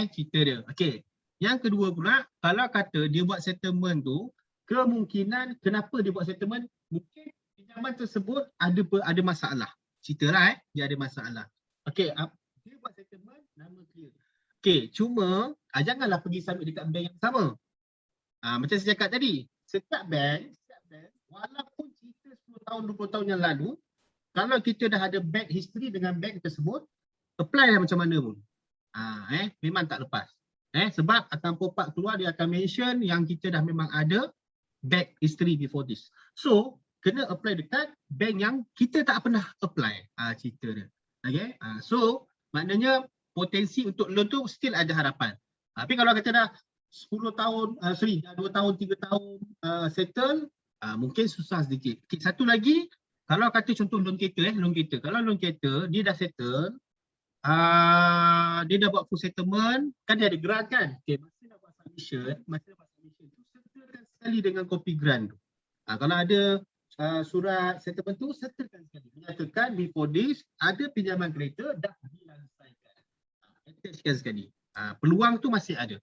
Cerita dia. Okey. Yang kedua pula, kalau kata dia buat settlement tu, kemungkinan kenapa dia buat settlement, mungkin pinjaman tersebut ada masalah. Ceritalah dia ada masalah. Okey, dia buat settlement nama clear. Okey, cuma janganlah pergi submit dekat bank yang sama. Macam saya cakap tadi, setiap bank walaupun cerita 10 tahun 20 tahun yang lalu, kalau kita dah ada bank history dengan bank tersebut, apply lah macam mana pun. Memang tak lepas. Sebab akan pop up keluar, dia akan mention yang kita dah memang ada back history before this. So, kena apply dekat bank yang kita tak pernah apply. Cerita dia. Okay? So, maknanya potensi untuk loan tu still ada harapan. Tapi kalau kata dah 10 tahun, 2 tahun, 3 tahun settle, mungkin susah sedikit. Okay, satu lagi, kalau kata contoh loan kereta, Kalau loan kereta, dia dah settle, dia dah buat full settlement, kan dia ada grant kan? Okay, masa nak buat submission tu settlekan sekali dengan kopi grant tu. Kalau ada surat settlement tu, settlekan sekali. Menyatakan before this, ada pinjaman kereta dah dilangsaikan. Attachkan sekali. Peluang tu masih ada.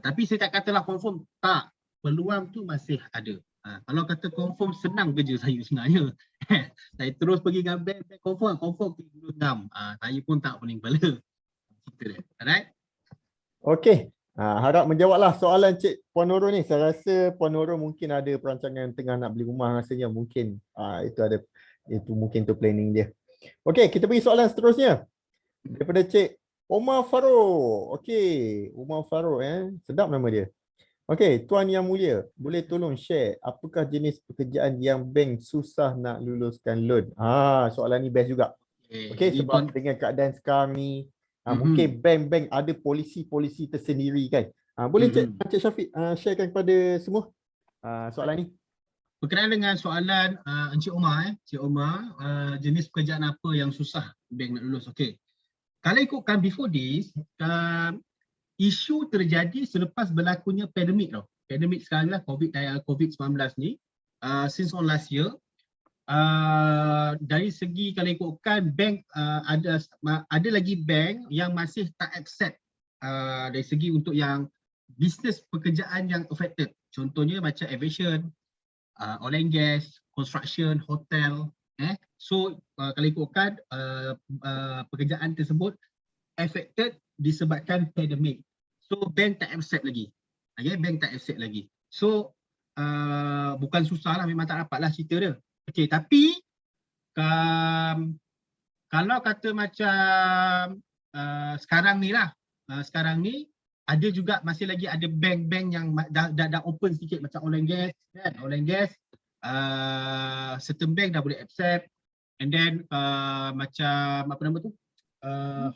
Tapi saya tak katalah confirm, tak. Peluang tu masih ada. Kalau kata confirm senang kerja saya sebenarnya. Saya terus pergi dengan bank confirm 36. Saya pun tak pening kepala. Cerita dia. Alright? Okey. Harap menjawablah soalan Cik Puan Nurul ni. Saya rasa Puan Nurul mungkin ada perancangan tengah nak beli rumah rasanya. Mungkin itu mungkin tu planning dia. Okey, kita pergi soalan seterusnya. Daripada Cik Omar Farouk. Okey, Omar Farouk sedap nama dia. Okey, Tuan Yang Mulia, boleh tolong share apakah jenis pekerjaan yang bank susah nak luluskan loan? Soalan ni best juga. Okey, sebab dengan keadaan sekarang ni mungkin bank-bank ada polisi-polisi tersendiri kan. Boleh Cik Syafiq sharekan kepada semua soalan ni? Berkenaan dengan soalan Encik Omar, Encik Omar, jenis pekerjaan apa yang susah bank nak lulus? Okey. Kalau ikutkan before this, isu terjadi selepas berlakunya pandemik tau. Pandemik sekarang lah COVID-19 ni, since on last year, dari segi kalau ikutkan bank ada lagi bank yang masih tak accept dari segi untuk yang bisnes pekerjaan yang affected. Contohnya macam aviation, oil and gas, construction, hotel. So kalau ikutkan pekerjaan tersebut affected disebabkan pandemik. So bank tak accept lagi. Okay, bank tak accept lagi. So bukan susah lah, memang tak dapat lah cerita dia. Okay, tapi kalau kata macam sekarang ni lah, sekarang ni ada juga masih lagi ada bank-bank yang dah open sikit macam oil and gas, kan? Oil and gas, certain bank dah boleh accept. And then macam apa nama tu?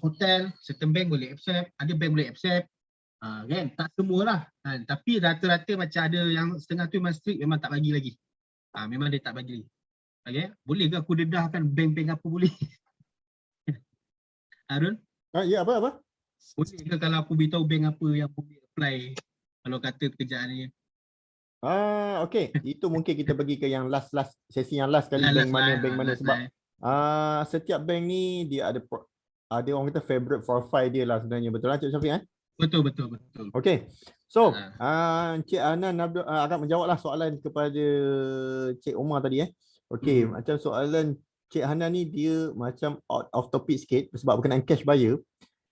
Hotel, certain bank boleh accept, ada bank boleh accept. Kan? Tak semualah. Kan? Tapi rata-rata macam ada yang setengah tu memang strict, memang tak bagi lagi. Memang dia tak bagi lagi. Okay? Boleh ke aku dedahkan bank-bank apa boleh? Harun? Ya, apa? Boleh ke kalau aku beritahu bank apa yang boleh apply kalau kata pekerjaan ni? Okey. Itu mungkin kita pergi ke yang last sesi yang last kali bank mana sebab setiap bank ni dia ada orang kata favorite profile dia lah sebenarnya. Betul lah Cik Syafiq? Betul. Okey. So, Cik Anan akan menjawablah soalan kepada Cik Omar tadi Okey, macam soalan Cik Hanan ni dia macam out of topic sikit sebab berkenaan cash buyer.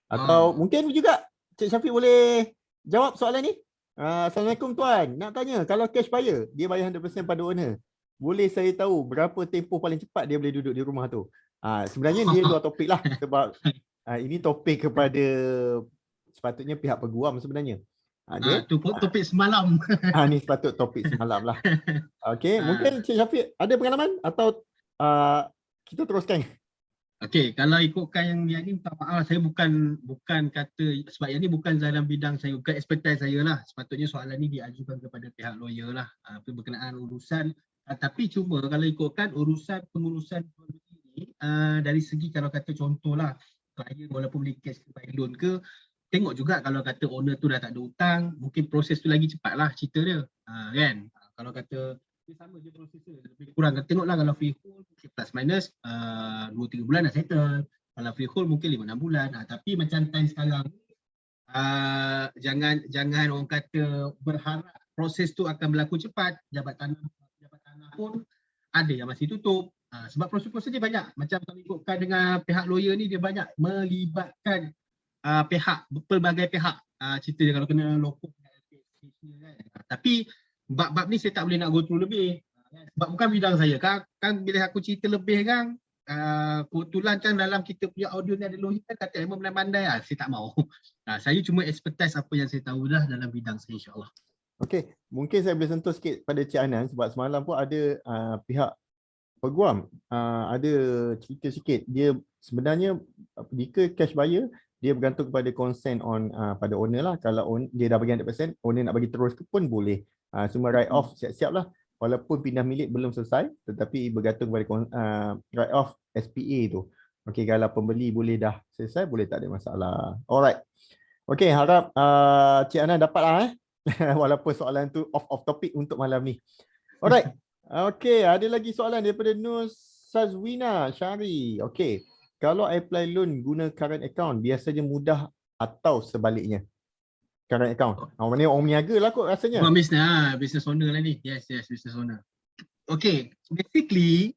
Atau mungkin juga Cik Syafiq boleh jawab soalan ni. Assalamualaikum tuan. Nak tanya kalau cash buyer dia bayar 100% pada owner. Boleh saya tahu berapa tempoh paling cepat dia boleh duduk di rumah tu? Sebenarnya dia luar topik lah sebab ini topik kepada sepatutnya pihak peguam sebenarnya. Topik semalam. Ni sepatut topik semalam lah. Okey, mungkin Cik Syafiq ada pengalaman atau kita teruskan? Okey, kalau ikutkan yang ni minta maaf, saya bukan kata sebab yang ni bukan dalam bidang saya, bukan expertise saya lah. Sepatutnya soalan ni diajukan kepada pihak lawyer lah berkenaan urusan. Tapi cuma kalau ikutkan pengurusan ni dari segi kalau kata contohlah klien walaupun beli cash ke buy loan ke, tengok juga kalau kata owner tu dah tak ada hutang, mungkin proses tu lagi cepat lah cerita dia. Kan? Kalau kata dia sama je proses dia, lebih kurang. Tengoklah kalau freehold mungkin plus minus 2-3 bulan dah settle. Kalau freehold mungkin 5-6 bulan. Tapi macam time sekarang jangan orang kata berharap proses tu akan berlaku cepat. Jabat tanah pun ada yang masih tutup. Sebab proses-proses dia banyak. Macam kalau ikutkan dengan pihak lawyer ni, dia banyak melibatkan pelbagai pihak. Cerita dia kalau kena lopok kan. Tapi bab ni saya tak boleh nak go through lebih. Sebab bukan bidang saya. Kan bila aku cerita lebih kan, kebetulan kan dalam kita punya audio ni ada lawyer kan, kata memang pandai lah. Saya tak mau. Saya cuma expertise apa yang saya tahu lah dalam bidang saya, insyaAllah. Okey, mungkin saya boleh sentuh sikit pada Cik Anan sebab semalam pun ada pihak peguam ada cerita sikit. Dia sebenarnya jika cash buyer dia bergantung kepada consent pada owner lah. Kalau dia dah bagi 100%, owner nak bagi terus pun boleh. Semua write off siap-siap lah. Walaupun pindah milik belum selesai, tetapi bergantung kepada write off SPA tu. Okey, kalau pembeli boleh dah selesai, boleh, tak ada masalah. Alright. Okey, harap Cik Anan dapat lah walaupun soalan tu off topic untuk malam ni. Alright. Okey, ada lagi soalan daripada Nur Sazwina Syari. Okey, kalau apply loan guna current account biasanya mudah atau sebaliknya? current account. Maknanya orang meniaga lah kot rasanya. Bukan business owner lah ni. Yes, business owner. Okay,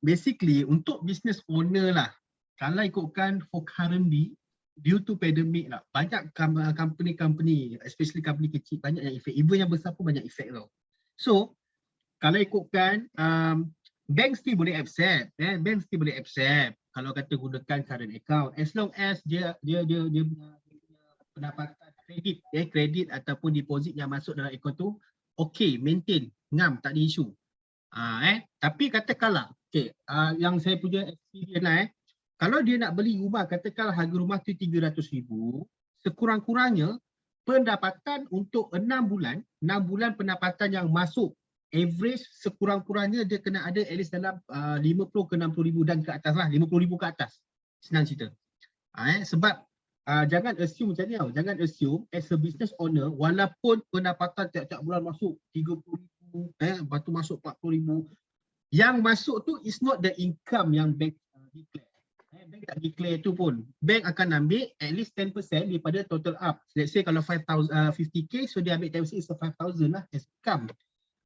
basically untuk business owner lah, kalau ikutkan for currently, due to pandemic lah, banyak company, especially company kecil, banyak yang efek. Even yang besar pun banyak efek tau. So, kalau ikutkan, bank still boleh accept. Bank still boleh accept kalau kata gunakan current account. As long as dia punya pendapatan kredit ataupun deposit yang masuk dalam akaun tu, okay, maintain, ngam, tak ada isu. Tapi katakanlah, yang saya punya experience lah, kalau dia nak beli rumah, katakanlah harga rumah tu 300,000, sekurang-kurangnya pendapatan untuk 6 bulan pendapatan yang masuk, average sekurang-kurangnya dia kena ada at least dalam 50 ke 60,000 dan ke atas lah, 50,000 ke atas. Senang cerita. Sebab jangan assume macam ni tau. Jangan assume as a business owner, walaupun pendapatan tiap-tiap bulan masuk 30,000, lepas tu masuk 40,000, yang masuk tu is not the income yang bank declare. Bank tak declare tu pun. Bank akan ambil at least 10% daripada total up. Let's say kalau 50k, so dia ambil 10% is 5,000 lah as income.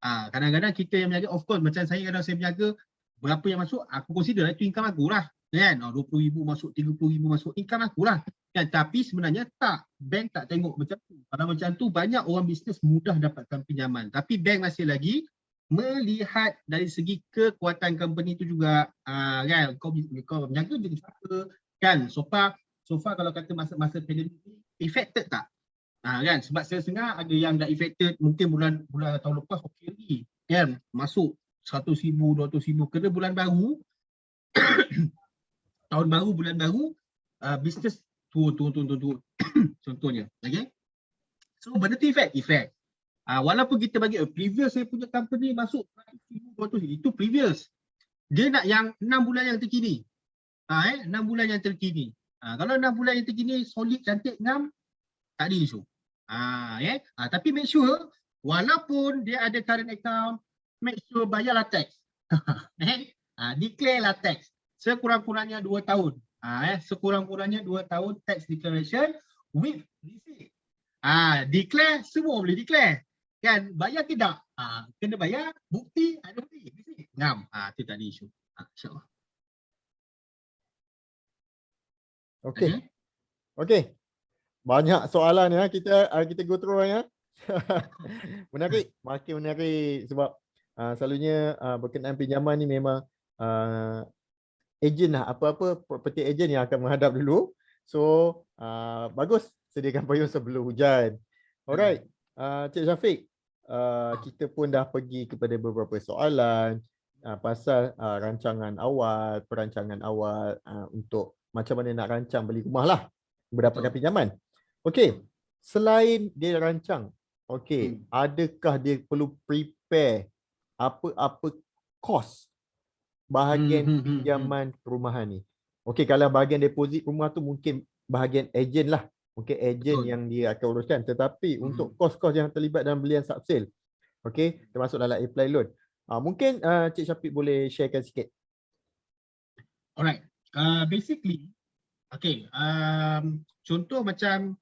Kadang-kadang kita yang berniaga, of course macam saya kalau saya berniaga, berapa yang masuk, aku consider itu income aku lah. Kan? 20,000 masuk, 30,000 masuk, income aku lah. Kan? Tapi sebenarnya tak, bank tak tengok macam tu. Kalau macam tu, banyak orang bisnes mudah dapatkan pinjaman. Tapi bank masih lagi melihat dari segi kekuatan company tu juga. Kan? Kau berniaga jadi siapa? Kan? So far kalau kata masa pandemic ni, affected tak? Kan? Sebab setengah ada yang dah affected, mungkin bulan tahun lepas okey lagi. Kan? Masuk 100,000, 200,000, kena bulan baru, tahun baru, bulan baru, bisnes turun. Contohnya. Okay? So benda tu efek. Walaupun kita bagi previous saya punya company masuk 100,000, 200,000, itu previous. Dia nak yang 6 bulan yang terkini. 6 bulan yang terkini. Kalau 6 bulan yang terkini solid, cantik, ngam, tak ada isu. Tapi make sure walaupun dia ada current account, make sure bayarlah tax. Declare lah tax. Sekurang-kurangnya 2 tahun. Sekurang-kurangnya 2 tahun tax declaration with receipt. Declare, semua boleh declare. Kan? Bayar ke tak? Kena bayar, bukti, ada bukti. Receipt. Ngam. Itu tak ada isu. InsyaAllah. Okay. Banyak soalan ya, kita go through ya. Menarik, makin menarik sebab selalunya berkenaan pinjaman ni memang ejen lah, apa-apa property agent yang akan menghadap dulu. So bagus sediakan payung sebelum hujan. Alright, Cik Syafiq, kita pun dah pergi kepada beberapa soalan pasal perancangan awal untuk macam mana nak rancang beli rumah lah, mendapatkan pinjaman. Okey, selain dia rancang, adakah dia perlu prepare apa-apa kos bahagian pinjaman perumahan ni? Okey, kalau bahagian deposit rumah tu mungkin bahagian ejen lah. Mungkin ejen yang dia akan uruskan. Tetapi untuk kos-kos yang terlibat dalam belian subsale, okey, termasuk dalam apply loan, mungkin Cik Syafiq boleh sharekan sikit. Alright, basically, contoh macam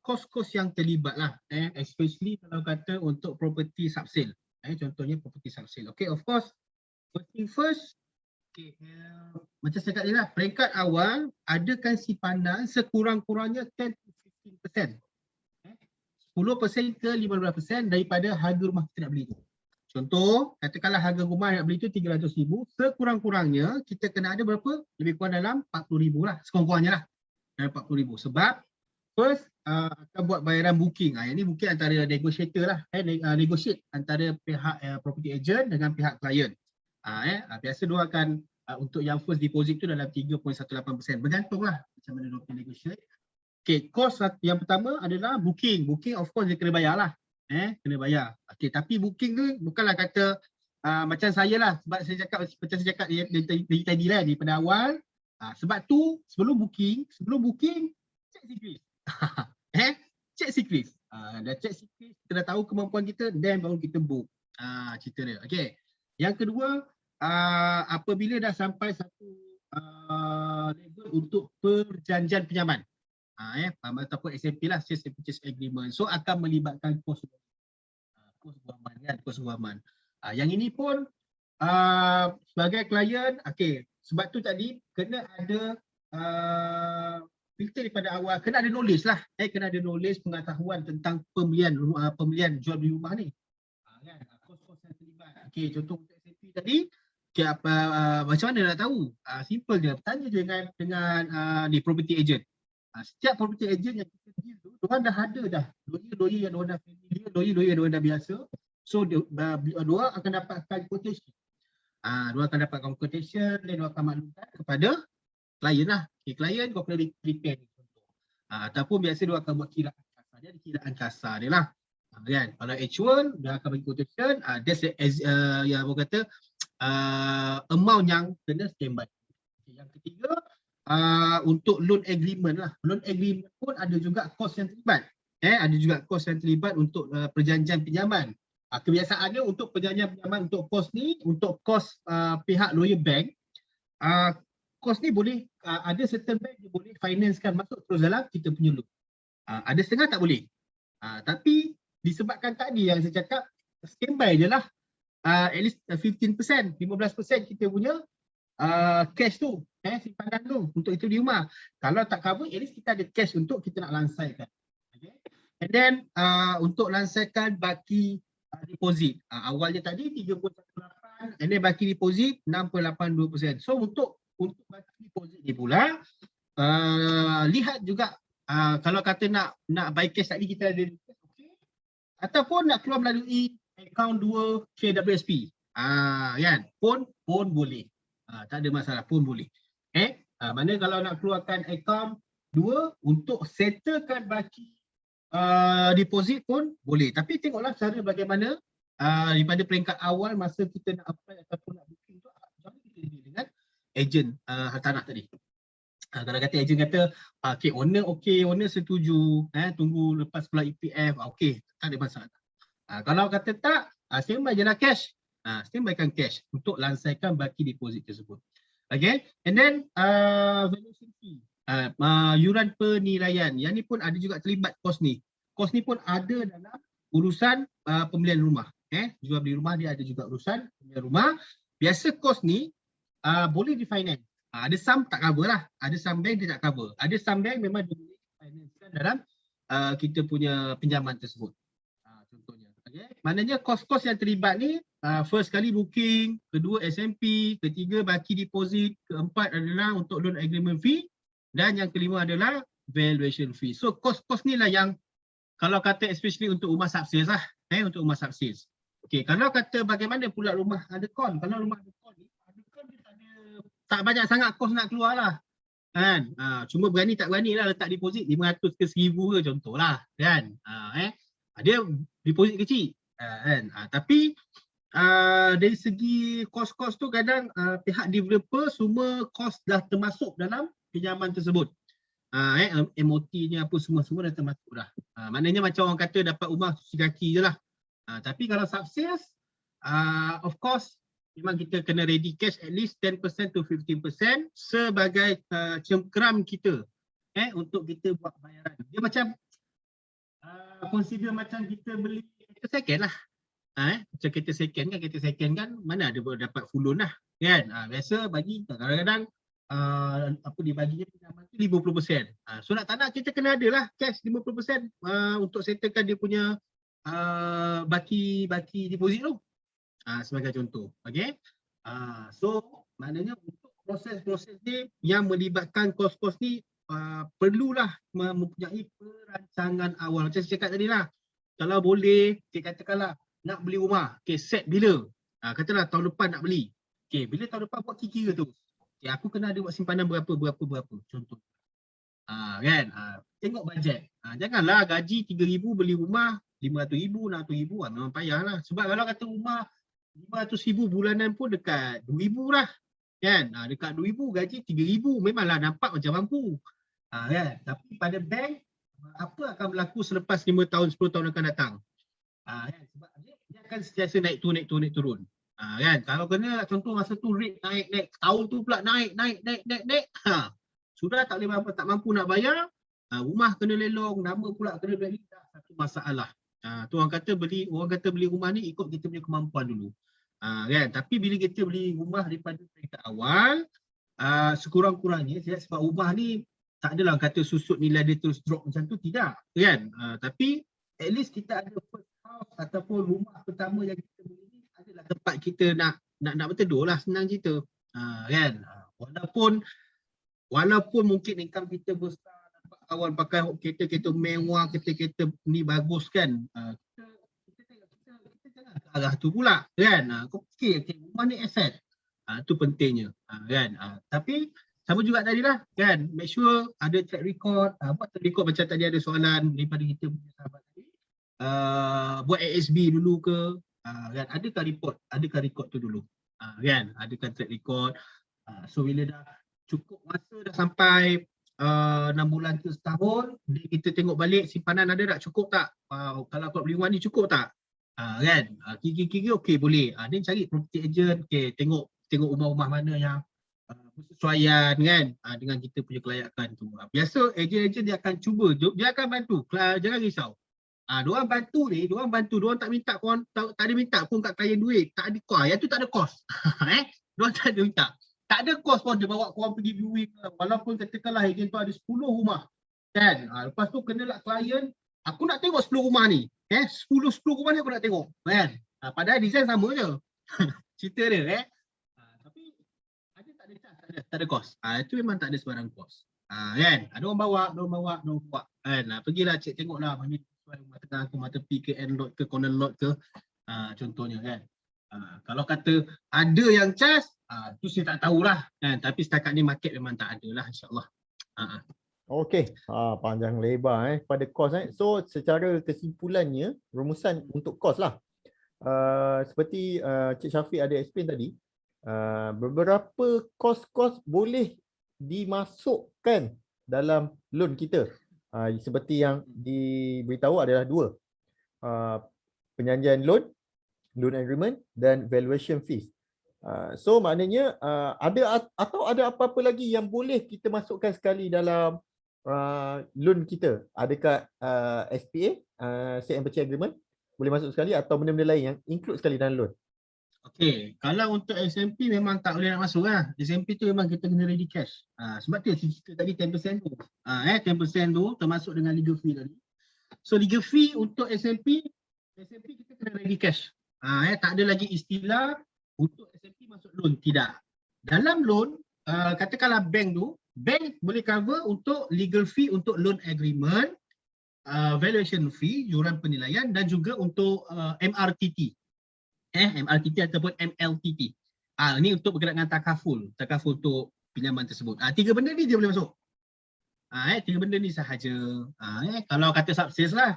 kos-kos yang terlibat lah, especially kalau kata untuk property subsale. Contohnya property subsale. Okay, of course, first, macam saya kata lah, peringkat awal adakan simpanan sekurang-kurangnya 10 to 15%. 10% ke 15% daripada harga rumah kita nak beli tu. Contoh, katakanlah harga rumah nak beli tu 300,000, sekurang-kurangnya kita kena ada berapa? Lebih kurang dalam 40,000 lah, sekurang-kurangnya lah. Dalam 40,000. Sebab first akan buat bayaran booking. Yang ni mungkin antara negotiator lah, negotiate antara pihak property agent dengan pihak klien. Biasa dia akan untuk yang first deposit tu dalam 3.18%. Bergantunglah macam mana dia akan negotiate. Okay, cost yang pertama adalah booking. Booking of course dia kena bayar lah. Kena bayar. Okay, tapi booking tu bukanlah kata macam saya lah. Sebab saya cakap macam saya cakap tadi lah daripada awal. Sebab tu sebelum booking check secret. Check secret. Dah check secret, kita dah tahu kemampuan kita, then baru kita book. Cerita dia. Okay. Yang kedua, apabila dah sampai satu level untuk perjanjian pinjaman. Ataupun SMP lah, Sales and Purchase Agreement. So akan melibatkan kos guaman kan, kos guaman. Yang ini pun sebagai klien, okey, sebab tu tadi kena ada filter daripada awal, kena ada knowledge lah, kena ada knowledge, pengetahuan tentang pembelian jual beli rumah ni. Kan, kos-kos yang terlibat. Okey, contoh untuk SMP tadi, okay, macam mana nak tahu? Simple je, tanya je dengan ni property agent. Setiap property agent yang kita deal tu, diorang dah ada dah lawyer yang diorang dah familiar, lawyer yang diorang dah biasa. So diorang akan dapatkan quotation. Diorang akan dapatkan quotation dan diorang akan maklumkan kepada klien lah. Okay, klien kau kena prepare ni contoh. Ataupun biasa diorang akan buat kiraan kasar. Dia ada kiraan kasar dia lah. Kan? Kalau actual, dia akan bagi quotation, that's yang orang kata amount yang kena standby. Okay, yang ketiga, untuk loan agreement lah. Loan agreement pun ada juga kos yang terlibat. Ada juga kos yang terlibat untuk perjanjian pinjaman. Kebiasaannya untuk perjanjian pinjaman untuk kos ni, untuk kos pihak lawyer bank, kos ni boleh, ada certain bank dia boleh financekan masuk terus dalam kita punya loan. Ada setengah tak boleh. Tapi disebabkan tadi yang saya cakap, standby je lah. At least 15%, 15% kita punya cash tu, simpanan tu untuk itu di rumah. Kalau tak cover, at least kita ada cash untuk kita nak lansaikan. Okay. And then untuk lansaikan baki deposit. Awalnya tadi 3.18 and then baki deposit 6.82%. So untuk baki deposit ni pula, lihat juga kalau kata nak buy cash tadi kita ada okay. Ataupun nak keluar melalui akaun 2 KWSP. Kan? Pun boleh. Tak ada masalah, pun boleh. Mana kalau nak keluarkan akaun 2 untuk settlekan baki deposit pun boleh. Tapi tengoklah cara bagaimana daripada peringkat awal masa kita nak apply ataupun nak booking tu, macam mana kita deal dengan ejen hartanah tadi. Kalau kata ejen kata owner setuju, tunggu lepas keluar EPF, okey, tak ada masalah. Kalau kata tak, standby je lah cash. Standbykan cash untuk lansaikan baki deposit tersebut. Okay, and then valuation fee, yuran penilaian. Yang ni pun ada juga terlibat kos ni. Kos ni pun ada dalam urusan pembelian rumah. Jual beli rumah dia ada juga urusan pembelian rumah. Biasa kos ni boleh di-finance. Ada some tak cover lah. Ada some bank dia tak cover. Ada some bank memang dia boleh financekan dalam kita punya pinjaman tersebut. Contohnya. Okay. Maknanya kos-kos yang terlibat ni, first kali booking, kedua SMP, ketiga baki deposit, keempat adalah untuk loan agreement fee, dan yang kelima adalah valuation fee. So kos-kos ni lah yang kalau kata especially untuk rumah sub-sales lah, untuk rumah sub-sales. Okay, kalau kata bagaimana pula rumah ada kon, kalau rumah ada kon ni, dia tak banyak sangat kos nak keluar lah. Kan? Cuma berani tak berani lah letak deposit 500 ke 1000 ke contohlah. Kan? Dia deposit kecil. Kan? Tapi dari segi kos-kos tu kadang pihak developer semua kos dah termasuk dalam pinjaman tersebut. MOT-nya apa semua dah termasuk dah. Maknanya macam orang kata dapat rumah cuci kaki je lah. Tapi kalau sub-sales, of course memang kita kena ready cash at least 10% to 15% sebagai cengkeram kita untuk kita buat bayaran. Dia macam consider macam kita beli kereta second lah. Macam kereta second kan mana ada dapat full loan lah. Kan? Biasa bagi kadang-kadang dibaginya pinjaman tu 50%. So nak tak nak kita kena ada lah cash 50% untuk settlekan dia punya baki deposit tu. Sebagai contoh. Okay. So maknanya untuk proses-proses ni yang melibatkan kos-kos ni perlulah mempunyai perancangan awal. Macam saya cakap tadi lah. Kalau boleh, katakanlah nak beli rumah, set bila? Katalah tahun depan nak beli. Bila tahun depan buat kira tu. Aku kena ada buat simpanan berapa. Contoh. Kan? Tengok bajet. Janganlah gaji 3,000 beli rumah 500,000, 600,000 memang payah lah. Sebab kalau kata rumah 500,000 bulanan pun dekat 2,000 lah. Kan? Dekat 2,000 gaji 3,000 memanglah nampak macam mampu. Kan? Tapi pada bank, apa akan berlaku selepas 5 tahun, 10 tahun akan datang? Kan? Sebab dia akan sentiasa naik turun. Kan? Kalau kena contoh masa tu rate naik, tahun tu pula naik. Sudah tak mampu nak bayar, Rumah kena lelong, nama pula kena beli, tak satu masalah. Tu orang kata beli rumah ni ikut kita punya kemampuan dulu. Kan? Tapi bila kita beli rumah daripada peringkat awal, sekurang-kurangnya sebab rumah ni tak adalah kata susut nilai dia terus drop macam tu, tidak kan. Tapi at least kita ada first house ataupun rumah pertama yang kita beli ni adalah tempat kita nak berteduh lah, senang cerita. Kan. Walaupun mungkin income kita besar, awal pakai kereta mewah, kereta ni bagus kan. Kita jangan ke arah tu pula kan. Kau fikir rumah ni aset. Tu pentingnya kan. Tapi sama juga tadi lah kan, make sure ada track record. Buat track record macam tadi ada soalan daripada kita punya sahabat tadi. Buat ASB dulu ke kan, adakah record tu dulu kan, adakah track record. So bila dah cukup masa, dah sampai 6 bulan ke setahun, kita tengok balik simpanan ada tak, cukup tak, kalau kau beli rumah ni cukup tak kan, kira-kira okey boleh. Dia cari property agent, okey, tengok rumah-rumah mana yang bersesuaian kan dengan kita punya kelayakan tu. Biasa ejen-ejen dia akan cuba, dia akan bantu, jangan risau. Diorang bantu, diorang tak minta korang, tak ada minta pun kat klien duit, tak ada kos, yang tu tak ada kos. Diorang tak ada minta. Tak ada kos pun dia bawa korang pergi viewing, walaupun katakanlah ejen tu ada 10 rumah kan. Lepas tu kenalah klien, aku nak tengok 10 rumah ni. 10 rumah ni aku nak tengok kan. Padahal design sama je. Cerita dia tapi ada tak ada charge, tak ada kos. Itu memang tak ada sebarang kos. Kan. Ada orang bawa kan. Pergilah cek tengoklah mana rumah tengah ke, rumah tepi ke, end lot ke, corner lot ke, contohnya kan. Kalau kata ada yang charge, tu saya tak tahulah kan. Tapi setakat ni market memang tak ada lah, insyaAllah. Okey, panjang lebar pada kos. So secara kesimpulannya, rumusan untuk kos lah. Seperti Cik Syafiq ada explain tadi, beberapa kos-kos boleh dimasukkan dalam loan kita. Seperti yang diberitahu adalah 2. Penjanjian loan agreement dan valuation fees. So maknanya ada apa-apa lagi yang boleh kita masukkan sekali dalam loan kita? Adakah SPA, sale and purchase agreement boleh masuk sekali, atau benda-benda lain yang include sekali dalam loan? Okey, kalau untuk SMP memang tak boleh nak masuk lah. SMP tu memang kita kena ready cash. Sebab tu cerita tadi 10% tu. 10% tu termasuk dengan legal fee tadi. So legal fee untuk SMP kita kena ready cash. Tak ada lagi istilah untuk SMP masuk loan, tidak. Dalam loan, katakanlah bank boleh cover untuk legal fee untuk loan agreement, valuation fee, yuran penilaian, dan juga untuk MRTT. MRTT ataupun MLTT. Ini untuk bergerak dengan takaful untuk pinjaman tersebut. 3 benda ni dia boleh masuk. 3 benda ni sahaja. Kalau kata subsidies lah.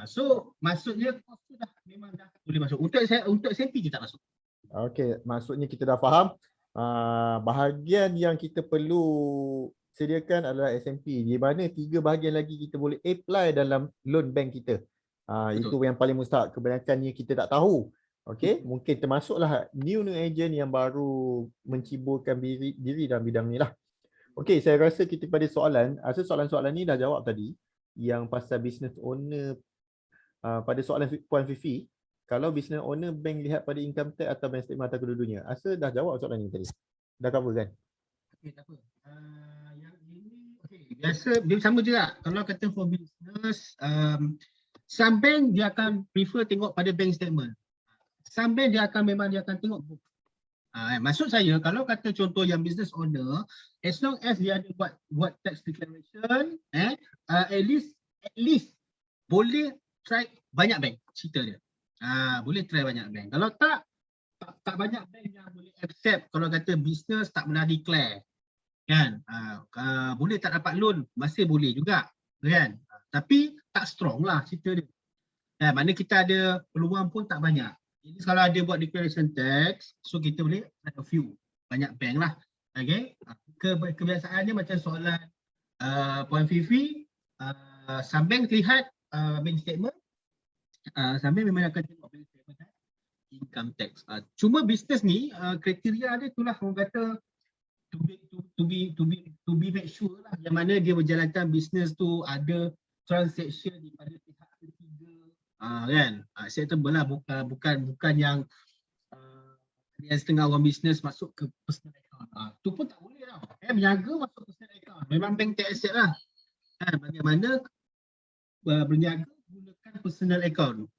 So maksudnya kos tu dah memang dah boleh masuk. Untuk SMP kita tak masuk. Okey, maksudnya kita dah faham. Bahagian yang kita perlu sediakan adalah SMP, di mana 3 bahagian lagi kita boleh apply dalam loan bank kita. Itu yang paling mustahak. Kebanyakannya kita tak tahu. Okey, mungkin termasuklah new agent yang baru menciburkan diri dalam bidang ni lah. Okey, saya rasa kita pada soalan, soalan-soalan ni dah jawab tadi. Yang pasal business owner, pada soalan Puan Fifi, kalau business owner bank lihat pada income tax atau bank statement atau kedua-duanya, rasa dah jawab soalan ni tadi. Dah cover kan? Okey, tak apa. Yang ini biasa dia sama juga. Kalau kata for business, some bank dia akan prefer tengok pada bank statement. Some bank dia akan tengok book. Maksud saya, kalau kata contoh yang business owner, as long as dia ada buat tax declaration, at least boleh try banyak bank, cerita dia. Boleh try banyak bank. Kalau tak banyak bank yang boleh accept kalau kata business tak pernah declare. Kan? Boleh tak dapat loan, masih boleh juga. Kan? Tapi tak strong lah cerita dia. Maknanya kita ada peluang pun tak banyak. Jadi kalau ada buat declaration tax, so kita boleh ada few, banyak bank lah. Okay? Kebiasaannya macam soalan Puan Fifi, some bank lihat bank statement, some bank memang akan tengok bank statement dan income tax. Cuma business ni kriteria dia itulah orang kata to to be make sure lah yang mana dia menjalankan bisnes tu ada transaction daripada pihak ketiga, kan, acceptable lah, bukan yang yang setengah orang bisnes masuk ke personal account. Tu pun tak boleh tau. Berniaga masuk personal account. Memang bank tak accept lah. Bagaimana berniaga gunakan personal account.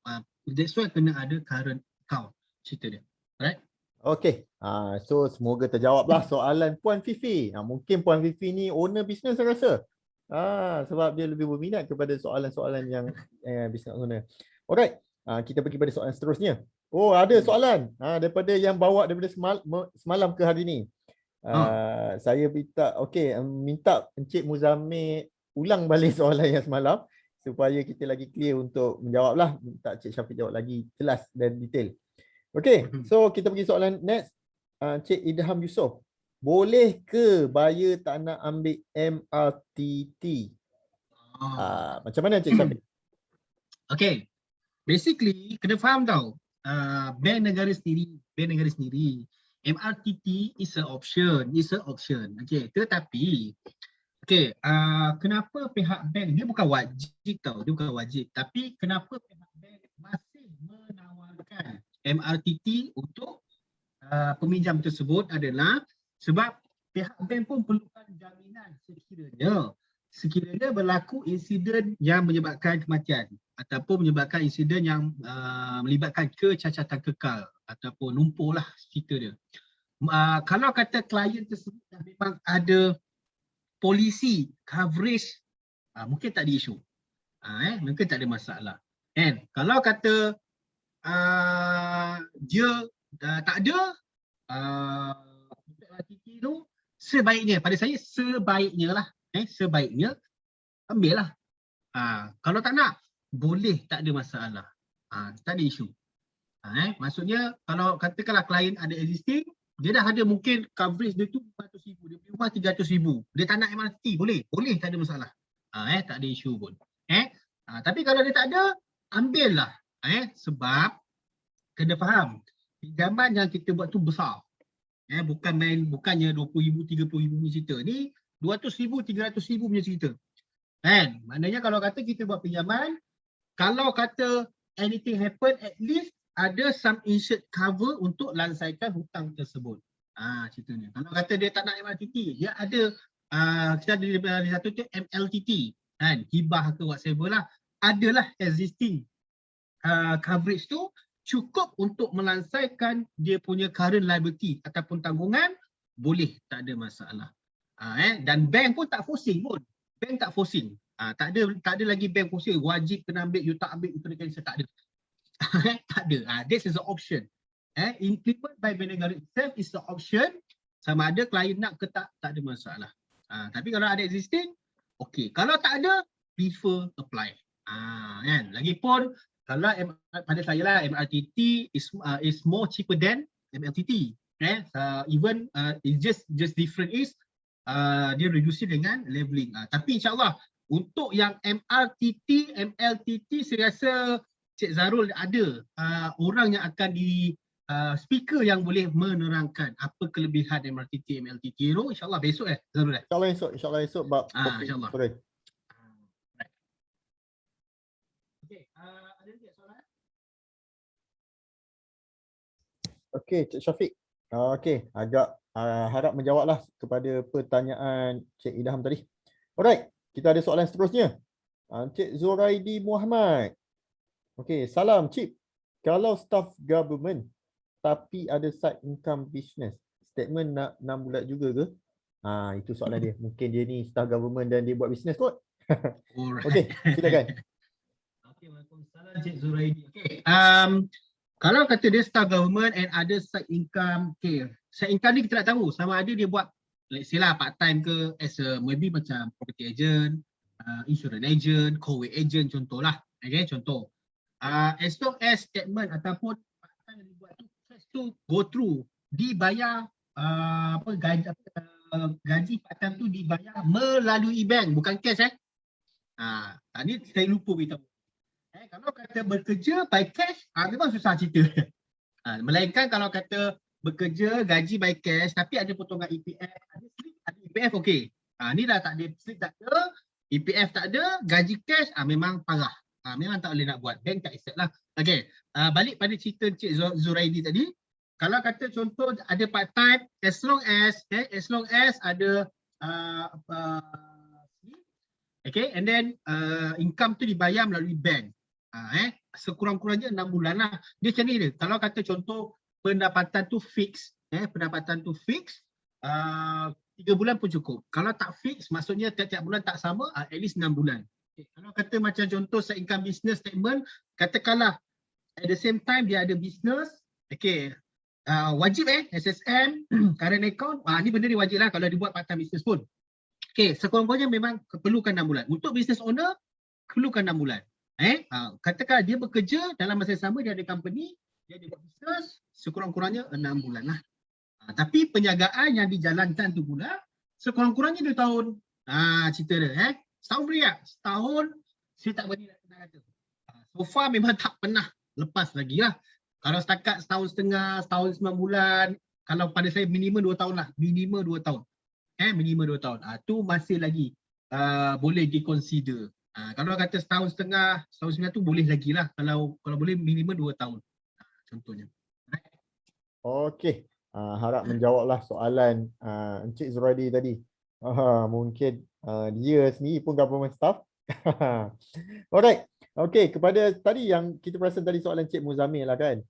That's why kena ada current account. Cerita dia. Alright? Okay. So semoga terjawablah soalan Puan Fifi. Mungkin Puan Fifi ni owner bisnes saya rasa. Sebab dia lebih berminat kepada soalan-soalan yang business owner. Alright. Kita pergi pada soalan seterusnya. Oh, ada soalan daripada yang bawa daripada semalam ke hari ni. Saya minta Encik Muzammil ulang balik soalan yang semalam supaya kita lagi clear untuk menjawab lah. Minta Encik Syafiq jawab lagi jelas dan detail. Okay, so kita pergi soalan next. Encik Idham Yusof. Boleh ke buyer tak nak ambil MRTT? Macam mana Encik Syafiq? Okay. Basically, kena faham tau. Bank negara sendiri, MRTT is an option. Okay, tetapi kenapa pihak bank, dia bukan wajib tau, tapi kenapa pihak bank masih menawarkan MRTT untuk peminjam tersebut adalah sebab pihak bank pun perlukan jaminan sekiranya berlaku insiden yang menyebabkan kematian ataupun menyebabkan insiden yang melibatkan kecacatan kekal ataupun lumpuh lah cerita dia. Kalau kata klien tersebut memang ada polisi coverage, mungkin tak ada isu. Mungkin tak ada masalah. And kalau kata dia tak ada MRTT tu, sebaiknya, pada saya sebaiknya lah, sebaiknya ambil lah. Kalau tak nak, boleh, tak ada masalah. Tak ada isu. Maksudnya kalau katakanlah klien ada existing, dia dah ada mungkin coverage dia tu 400,000, dia punya rumah 300,000, dia tak nak MRTT, boleh, tak ada masalah. Tak ada isu pun. Tapi kalau dia tak ada, ambil lah. Sebab kena faham, pinjaman yang kita buat tu besar. Bukannya 20,000, 30,000 punya cerita. Ni 200,000, 300,000 punya cerita. Maknanya kalau kata kita buat pinjaman, kalau kata anything happen, at least ada some insured cover untuk lansaikan hutang tersebut. Ceritanya. Kalau kata dia tak nak MRTT, dia ada kita ada satu tu MLTT, hibah ke whatever lah, adalah existing coverage tu cukup untuk melansaikan dia punya current liability ataupun tanggungan, boleh, tak ada masalah. Dan bank pun tak forcing pun. Tak ada lagi bank forcing wajib kena ambil, you tak ambil you kena cancel, tak ada. Tak ada. This is an option. Implement by bank negara itself is the option. Sama ada klien nak ke tak ada masalah. Tapi kalau ada existing, okay. Kalau tak ada, prefer apply. Lagipun kalau pada saya lah, MRTT is more cheaper than MLTT. Even it's just different is dia reduce dengan leveling. Tapi insyaAllah untuk yang MRTT, MLTT, saya rasa Cik Zarul ada orang yang akan di speaker yang boleh menerangkan apa kelebihan MRTT, MLTT tu. InsyaAllah besok Zarul. InsyaAllah esok bab. InsyaAllah. Okay, ada lagi soalan? Okay, Cik Syafiq. Okay, agak harap menjawablah kepada pertanyaan Cik Idham tadi. Alright, kita ada soalan seterusnya. Cik Zuraidi Muhammad. Okay, salam Cik. Kalau staff government tapi ada side income business, statement nak 6 bulat juga ke? Itu soalan dia. Mungkin dia ni staff government dan dia buat business kot. Okay, silakan. Okay, Waalaikumsalam Cik Zuraidi. Okay, kalau kata dia staff government and ada side income, okay, side income ni kita nak tahu sama ada dia buat, let's say lah, part time ke, as a maybe macam property agent, insurance agent, co-way agent, contohlah. Okay, contoh. As long as statement ataupun part time yang dibuat tu, to go through, dibayar gaji part time tu dibayar melalui bank, bukan cash. Tadi saya lupa beritahu. Kalau kata bekerja by cash, memang susah cerita. Melainkan kalau kata bekerja gaji by cash tapi ada potongan EPF, ada slip, ada EPF okey. Ni dah tak ada, slip tak ada, EPF tak ada, gaji cash memang parah. Memang tak boleh nak buat. Bank tak accept lah. Okey, balik pada cerita Encik Zuraidi tadi. Kalau kata contoh ada part time, as long as ada okay, and then income tu dibayar melalui bank. Sekurang-kurangnya 6 bulan lah. Dia macam ni dia. Kalau kata contoh pendapatan tu fix, pendapatan tu fix, 3 bulan pun cukup. Kalau tak fix, maksudnya tiap-tiap bulan tak sama, at least 6 bulan. Okay. Kalau kata macam contoh set income business statement, katakanlah at the same time dia ada business, okay, wajib SSN, current account, ni benda ni wajib lah kalau dibuat part time business pun. Okay, sekurang-kurangnya memang perlukan 6 bulan. Untuk business owner, perlukan 6 bulan. Katakan dia bekerja dalam masa yang sama, dia ada company, dia ada business, sekurang-kurangnya 6 bulan lah. Tapi penjagaan yang dijalankan tu pula, sekurang-kurangnya 2 tahun. Cerita dia. Setahun boleh tak? Setahun, saya tak berani nak kata. So far memang tak pernah lepas lagi lah. Kalau setakat setahun setengah, setahun 9 bulan, kalau pada saya minimum 2 tahun lah. Minimum 2 tahun. Minimum 2 tahun. Tu masih lagi boleh di-consider. Kalau kata setahun setengah, setahun 9 tu boleh lagi lah. Kalau boleh minimum 2 tahun. Contohnya. Okey. Harap menjawablah soalan Encik Zuraidi tadi. Mungkin dia sendiri pun government staff. Alright. Okey, kepada tadi yang kita perasan tadi soalan Encik Muzamil lah kan.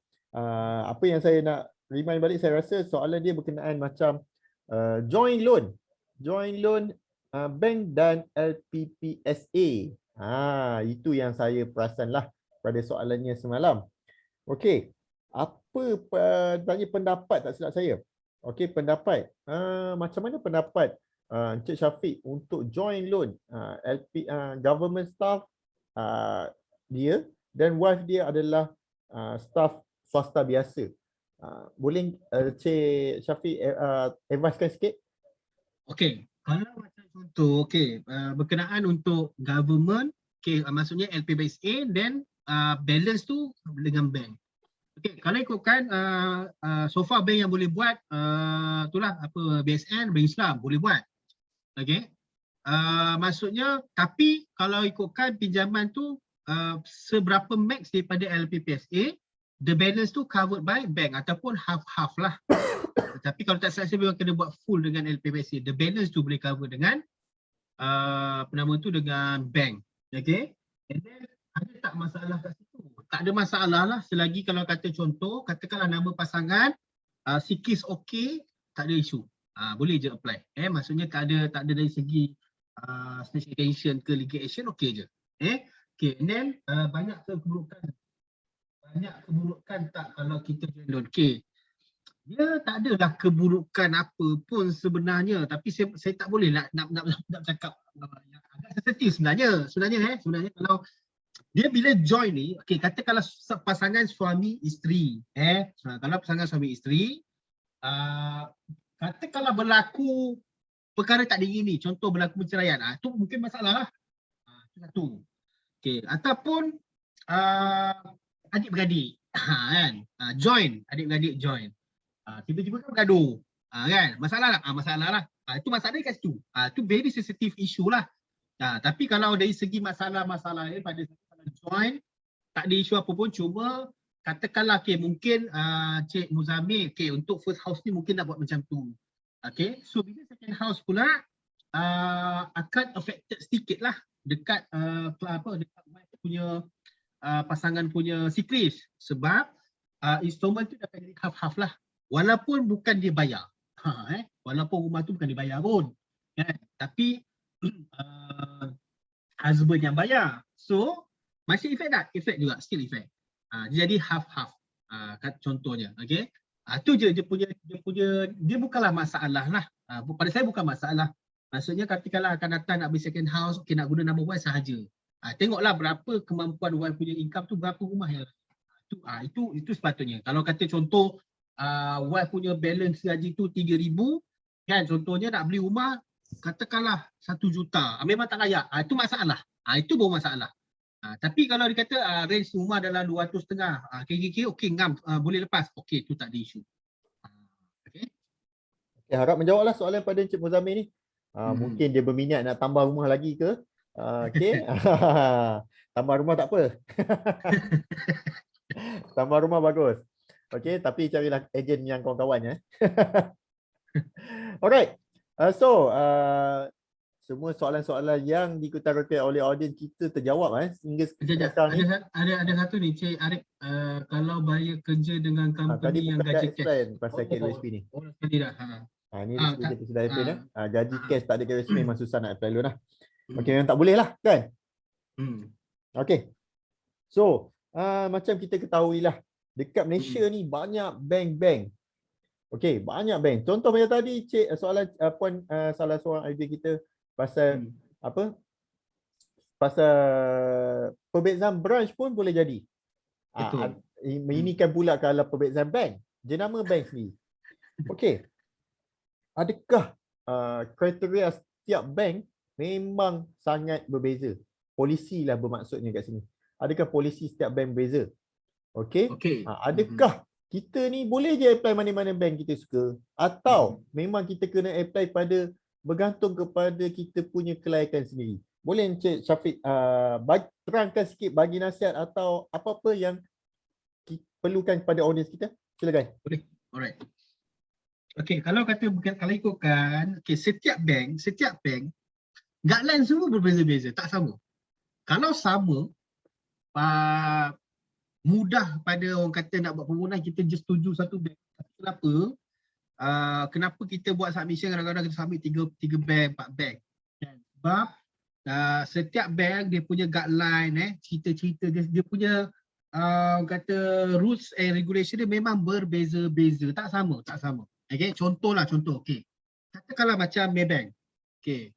Apa yang saya nak remind balik, saya rasa soalan dia berkenaan macam joint loan. Joint loan bank dan LPPSA. Itu yang saya perasan lah pada soalannya semalam. Okey. Apa tanya pendapat tak silap saya? Okey, pendapat. Macam mana pendapat Encik Syafiq untuk joint loan government staff dia dan wife dia adalah staff swasta biasa. Boleh Encik Syafiq advisekan sikit? Okey, kalau macam contoh, berkenaan untuk government, maksudnya LPPSA dan balance tu dengan bank. Okey, kalau ikutkan so far bank yang boleh buat itulah apa BSN, Bank Islam boleh buat. Okey. Maksudnya tapi kalau ikutkan pinjaman tu seberapa max daripada LPPSA, the balance tu covered by bank ataupun half-half lah. Tapi kalau tak salah saya memang kena buat full dengan LPPSA. The balance tu boleh cover dengan apa nama tu, dengan bank. Okey. And then ada tak masalah kat situ? Tak ada masalah lah selagi kalau kata contoh, katakanlah nama pasangan sikis okey, tak ada isu. Boleh je apply. Maksudnya tak ada dari segi special attention ke legal action, okey je. Okay. And then banyak keburukan tak kalau kita join loan. Okay. Dia tak adalah keburukan apa pun sebenarnya, tapi saya tak boleh nak cakap yang agak sensitif sebenarnya. Sebenarnya kalau dia bila join ni, okey, katakanlah pasangan suami isteri, kalau pasangan suami isteri, katakanlah berlaku perkara tak diingini, contoh berlaku perceraian, tu mungkin masalah lah. Satu. Okey, ataupun adik-beradik, kan, join, adik-beradik join, tiba-tiba kan bergaduh, kan, masalah lah. Itu masalah kat situ. Itu very sensitive issue lah. Tapi kalau dari segi masalah-masalah pada join, tak ada isu apa pun, cuma katakanlah mungkin Cik Muzamil, untuk first house ni mungkin nak buat macam tu. So bila second house pula akan affected sedikit lah dekat dekat punya pasangan punya sikris, sebab installment tu dapat jadi half-half lah, walaupun bukan dia bayar. Walaupun rumah tu bukan dia bayar pun, kan? Tapi husband yang bayar. So masih efek tak? Efek juga, still efek. Dia jadi half-half contohnya. Okey. Tu je dia punya dia bukanlah masalah lah. Pada saya bukan masalah. Maksudnya katakanlah akan datang nak beli second house, nak guna nama wife sahaja. Tengoklah berapa kemampuan wife punya income tu, berapa rumah yang itu sepatutnya. Kalau kata contoh wife punya balance gaji tu 3,000, kan, contohnya nak beli rumah katakanlah 1 juta, memang tak layak. Itu masalah. Itu baru masalah. Tapi kalau dikata range rumah dalam 200,500, okey, ngam, boleh lepas. Okey, tu tak ada isu. Okay, harap menjawablah soalan pada Encik Muzamil ni. Mungkin dia berminat nak tambah rumah lagi ke? Okey. Tambah rumah tak apa. Tambah rumah bagus. Okey, tapi carilah ejen yang kawan-kawan ya. Alright. Semua soalan-soalan yang diutarakan oleh audiens kita terjawab hingga Sekejap, sekarang ni. ada satu ni Cik Arif, kalau bayar kerja dengan Tadi company yang bukan dah gaji explain cash. pasal KWSP ni. Tadi dah. Ni Tak, kita sudah explain gaji ah. cash tak ada KWSP memang susah nak apply loan lah. Hmm. Okey, memang tak boleh lah kan? Hmm. Okey. So, macam kita ketahui lah, dekat Malaysia ni banyak bank-bank. Okey, banyak bank. Contoh macam tadi Cik soalan salah seorang idea kita pasal apa? Pasal perbezaan branch pun boleh jadi. Betul. Ini kan pula kalau perbezaan bank, jenama bank sendiri. Okey. Adakah kriteria setiap bank memang sangat berbeza? Polisi lah bermaksudnya kat sini. Adakah polisi setiap bank berbeza? Okey. Adakah kita ni boleh je apply mana-mana bank kita suka, atau memang kita kena apply pada bergantung kepada kita punya kelayakan sendiri? Boleh Encik Syafiq terangkan sikit, bagi nasihat atau apa-apa yang perlukan kepada audiens kita? Silakan. Boleh. Alright. Okey, kalau ikutkan, setiap bank guideline semua berbeza-beza, tak sama. Kalau sama, mudah pada orang kata nak buat permohonan, kita just tuju satu bank. Kenapa kita buat submission kadang-kadang kita submit 3 bank, 4 bank? Sebab setiap bank dia punya guideline, cerita-cerita dia punya kata rules and regulation dia memang berbeza-beza, tak sama. Okey, contoh. Okey. Katakanlah macam Maybank. Okey.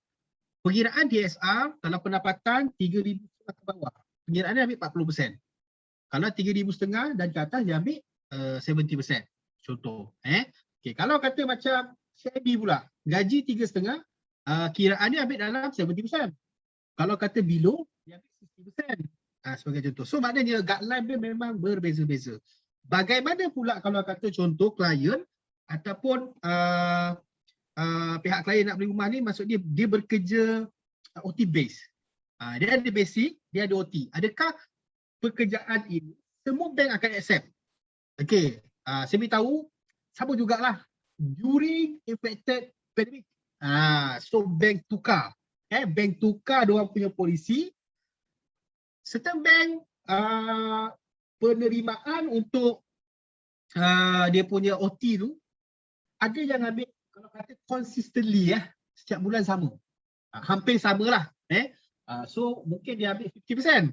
Perkiraan DSR kalau pendapatan 3,000 ke bawah, perkiraan dia ambil 40%. Kalau 3,500 dan ke atas dia ambil 70%. Contoh, Okey, kalau kata macam CIB pula, gaji 3,500, kiraan dia ambil dalam 70%. Kalau kata below, dia ambil 60%. Sebagai contoh. So maknanya guideline dia memang berbeza-beza. Bagaimana pula kalau kata contoh klien ataupun pihak klien nak beli rumah ni, maksud dia bekerja OT base. Dia ada basic, dia ada OT. Adakah pekerjaan ini semua bank akan accept? Okey, saya beritahu sama jugalah during affected pandemic. So bank tukar. Bank tukar diorang punya polisi. Certain bank penerimaan untuk dia punya OT tu ada yang ambil, kalau kata consistently setiap bulan sama. Hampir samalah. So mungkin dia ambil 50%.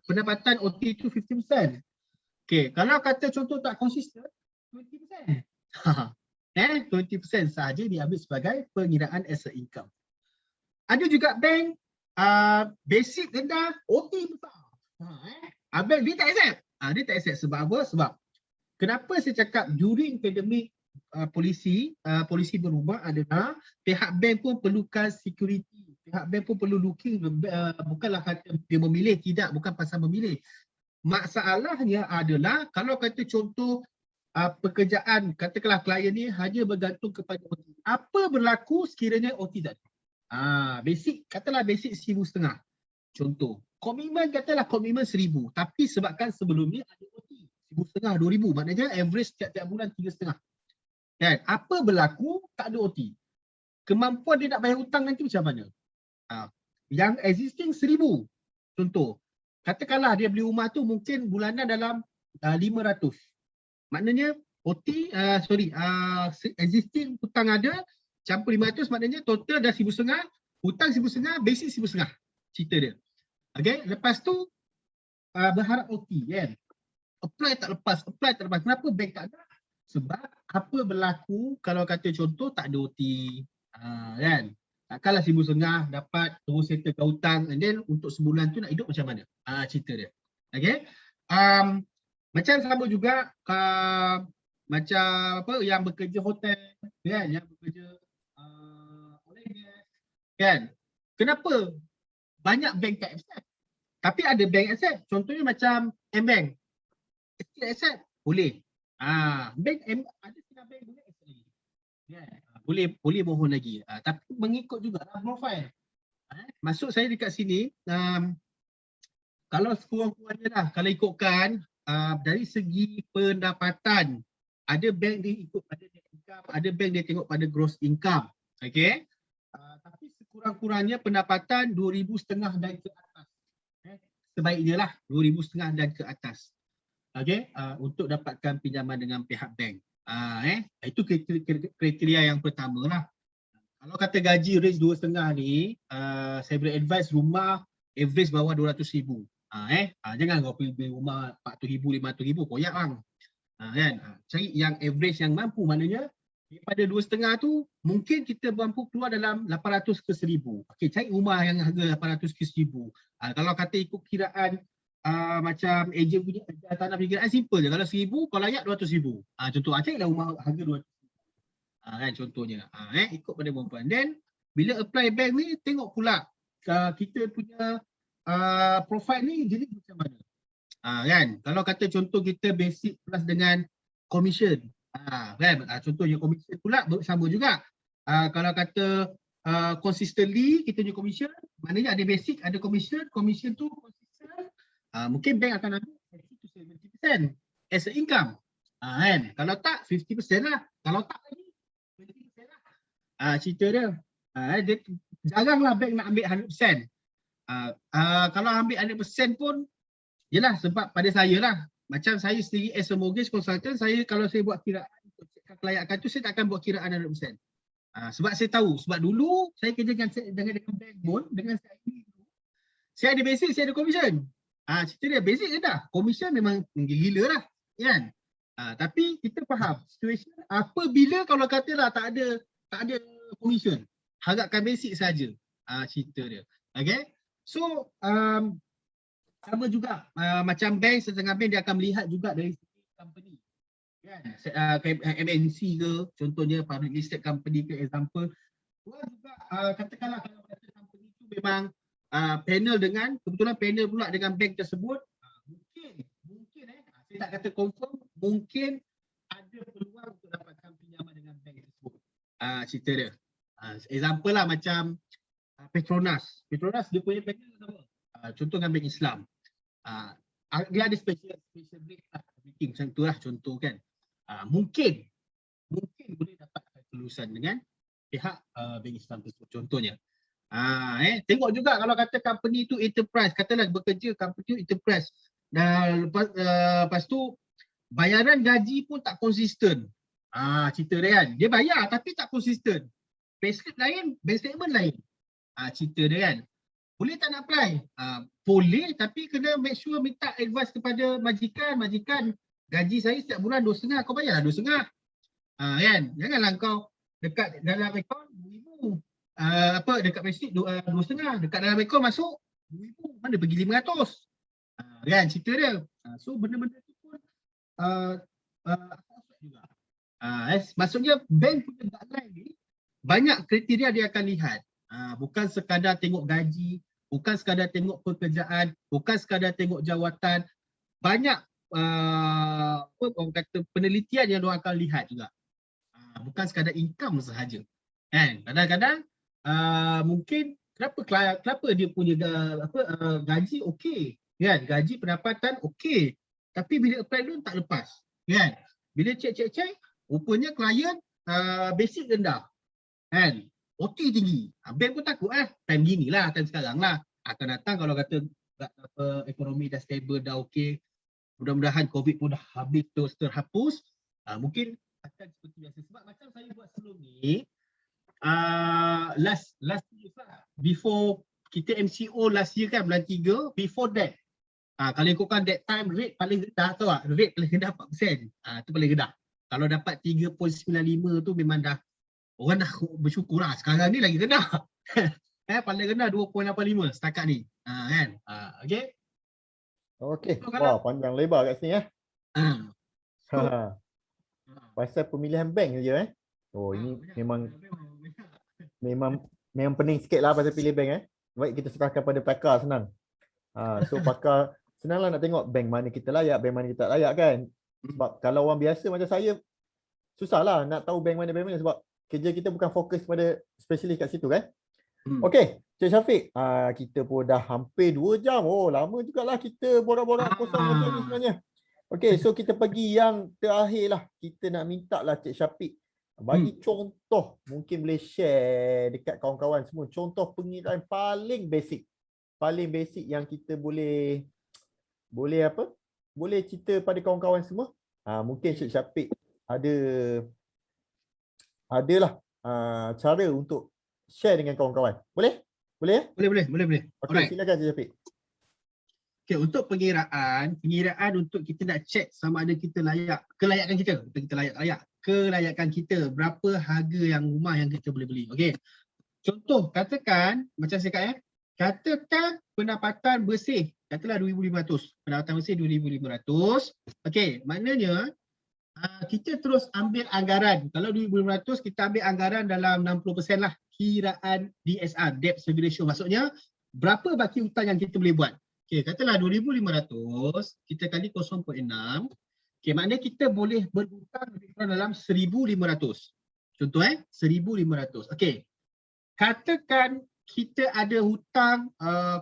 Pendapatan OT tu 50%. Okey, kalau kata contoh tak konsisten, 20%. 20% sahaja diambil sebagai pengiraan as a income. Ada juga bank basic rendah, OT besar. Bank dia tak accept. Dia tak accept sebab apa? Sebab kenapa saya cakap during pandemic polisi berubah adalah pihak bank pun perlukan security. Pihak bank pun perlu looking, bukanlah kata dia memilih, tidak, bukan pasal memilih. Masalahnya adalah kalau kata contoh pekerjaan, katakanlah klien ni hanya bergantung kepada OT. Apa berlaku sekiranya OT tak ada? Basic, katalah basic 1,500. Contoh. Komitmen katalah komitmen 1,000. Tapi sebabkan sebelum ni ada OT 1,500, 2,000. Maknanya average tiap-tiap bulan 3,500. Kan? Apa berlaku? Tak ada OT. Kemampuan dia nak bayar hutang nanti macam mana? Yang existing 1,000. Contoh. Katakanlah dia beli rumah tu mungkin bulanan dalam 500. Maknanya OT, existing hutang ada, campur 500, maknanya total dah 1,500, hutang 1,500, basic 1,500. Cerita dia. Okay, lepas tu berharap OT kan. Apply tak lepas. Kenapa bank tak ada? Sebab apa berlaku kalau kata contoh tak ada OT. Kan? Takkanlah 1,500 dapat terus settlekan hutang, and then untuk sebulan tu nak hidup macam mana? Cerita dia. Okay. Macam sama juga macam apa yang bekerja hotel kan, yang bekerja kan. Kenapa banyak bank tak accept? Tapi ada bank accept. Contohnya macam M-Bank. Accept boleh. Bank ada setengah bank boleh accept lagi. Kan? boleh mohon lagi. Tapi mengikut juga profil. Maksud saya dekat sini, kalau sekurang-kurangnya dah, kalau ikutkan dari segi pendapatan, ada bank dia ikut pada net income, ada bank dia tengok pada gross income. Okay. Tapi sekurang-kurangnya pendapatan 2,500 dan ke atas. Sebaiknya lah 2,500 dan ke atas. Okay. Untuk dapatkan pinjaman dengan pihak bank. Itu kriteria yang pertama lah. Kalau kata gaji range 2,5 ni, saya boleh advise rumah average bawah 200,000. Jangan kau pilih rumah 400,000, 500,000, koyak bang. Kan? Cari yang average yang mampu, maknanya daripada 2,5 tu mungkin kita mampu keluar dalam 800 ke 1,000. Okey, cari rumah yang harga 800 ke 1,000. Kalau kata ikut kiraan macam ejen punya tanah perkiraan simple je. Kalau 1,000 kau layak 200,000. Contoh carilah rumah harga 200,000. Kan contohnya. Ikut pada perempuan. Then bila apply bank ni tengok pula kita punya profile ni jenis macam mana. Kan kalau kata contoh kita basic plus dengan commission, kan contohnya commission pula sama juga. Kalau kata consistently kita punya commission, maknanya ada basic, ada commission tu consistent, mungkin bank akan ambil 60 to 70% as a income. Kan kalau tak 50% lah, kalau tak lagi 20% lah. Cerita dia. Dia jaranglah bank nak ambil 100%. Kalau ambil 100% pun yelah, sebab pada saya lah, macam saya sendiri as a mortgage consultant, saya kalau saya buat kiraan untuk cekkan kelayakan tu, saya tak akan buat kiraan 100%. Sebab saya tahu, sebab dulu saya kerja dengan bank pun, dengan saya ada basic, saya ada commission. Cerita dia basic je dah, commission memang gila lah, kan? Tapi kita faham situation apabila kalau katalah tak ada commission, harapkan basic saja. Cerita dia. Okay? So, sama juga macam bank, setengah bank dia akan melihat juga dari segi company, kan? MNC ke, contohnya public listed company ke example. Juga katakanlah kalau kata company tu memang panel dengan, kebetulan panel pula dengan bank tersebut, mungkin saya tak kata confirm, mungkin ada peluang untuk dapatkan pinjaman dengan bank tersebut. Cerita dia. Example lah macam Petronas dia punya panel sama. Contoh dengan bank Islam. Dia ada special rate lah, macam tu lah contoh kan. Mungkin boleh dapat kelulusan dengan pihak bank Islam tersebut contohnya. Tengok juga kalau kata company tu enterprise, katalah bekerja company tu enterprise, dan lepas tu bayaran gaji pun tak konsisten. Cerita dia kan, dia bayar tapi tak konsisten. Payslip lain, bank statement lain. Cerita dia kan. Boleh tak nak apply? Boleh, tapi kena make sure minta advice kepada majikan gaji saya setiap bulan 2,5, kau bayarlah 2,5. Kan? Janganlah kau dekat dalam akaun 2,000. Dekat payslip 2,5, dekat dalam akaun masuk 2,000, mana pergi 500. Kan cerita dia. So benda-benda tu pun juga. Maksudnya bank punya guideline ni banyak kriteria dia akan lihat. Bukan sekadar tengok gaji, bukan sekadar tengok pekerjaan, bukan sekadar tengok jawatan. Banyak orang kata penelitian yang diorang akan lihat juga. Bukan sekadar income sahaja. Kan? Kadang-kadang mungkin kenapa dia punya gaji okey, kan? Gaji pendapatan okey. Tapi bila apply loan tak lepas, kan? Bila cek rupanya klien basic rendah. Kan? OT tinggi. Bank pun takut time gini lah, time sekarang lah. Akan datang kalau kata ekonomi dah stable, dah okey. Mudah-mudahan COVID pun dah habis, terhapus. Mungkin akan seperti biasa. Sebab macam saya buat sebelum ni, last year lah. Before kita MCO last year kan, bulan 3, before that. Kalau ikutkan that time, rate paling rendah tahu tak? Rate paling rendah 4%. Itu paling rendah. Kalau dapat 3.95 tu memang dah orang dah bersyukur lah. Sekarang ni lagi rendah. Paling rendah 2.85 setakat ni. Kan? Okay. Okey. So, Wah, panjang lebar kat sini so, pasal pemilihan bank je Oh, ini memang pening sikit lah pasal pilih bank Baik, kita serahkan pada pakar, senang. So pakar senanglah nak tengok bank mana kita layak, bank mana kita tak layak kan. Sebab kalau orang biasa macam saya, susahlah nak tahu bank mana sebab kerja kita bukan fokus pada spesialis kat situ kan. Okey, Cik Syafiq, kita pun dah hampir 2 jam. Oh, lama jugalah kita borak-borak kosong macam ni sebenarnya. Okey, so kita pergi yang terakhir lah. Kita nak minta lah Cik Syafiq bagi contoh, mungkin boleh share dekat kawan-kawan semua, contoh pengiraan paling basic yang kita boleh apa? Boleh cerita pada kawan-kawan semua. Mungkin Cik Syafiq adalah cara untuk share dengan kawan-kawan. Boleh? Boleh ya? Boleh. Okey, Alright. silakan Cik Syafiq. Okay, untuk pengiraan untuk kita nak check sama ada kita kelayakan kita, berapa harga yang rumah yang kita boleh beli. Okey. Contoh, katakan macam saya kata katakan pendapatan bersih, katalah 2,500. Pendapatan bersih 2,500. Okey, maknanya kita terus ambil anggaran. Kalau 2,500 kita ambil anggaran dalam 60% lah kiraan DSR, debt service ratio. Maksudnya berapa baki hutang yang kita boleh buat. Okey, katalah 2,500 kita kali 0.6. Okey, maknanya kita boleh berhutang lebih kurang dalam 1,500. Contoh 1,500. Okey. Katakan kita ada hutang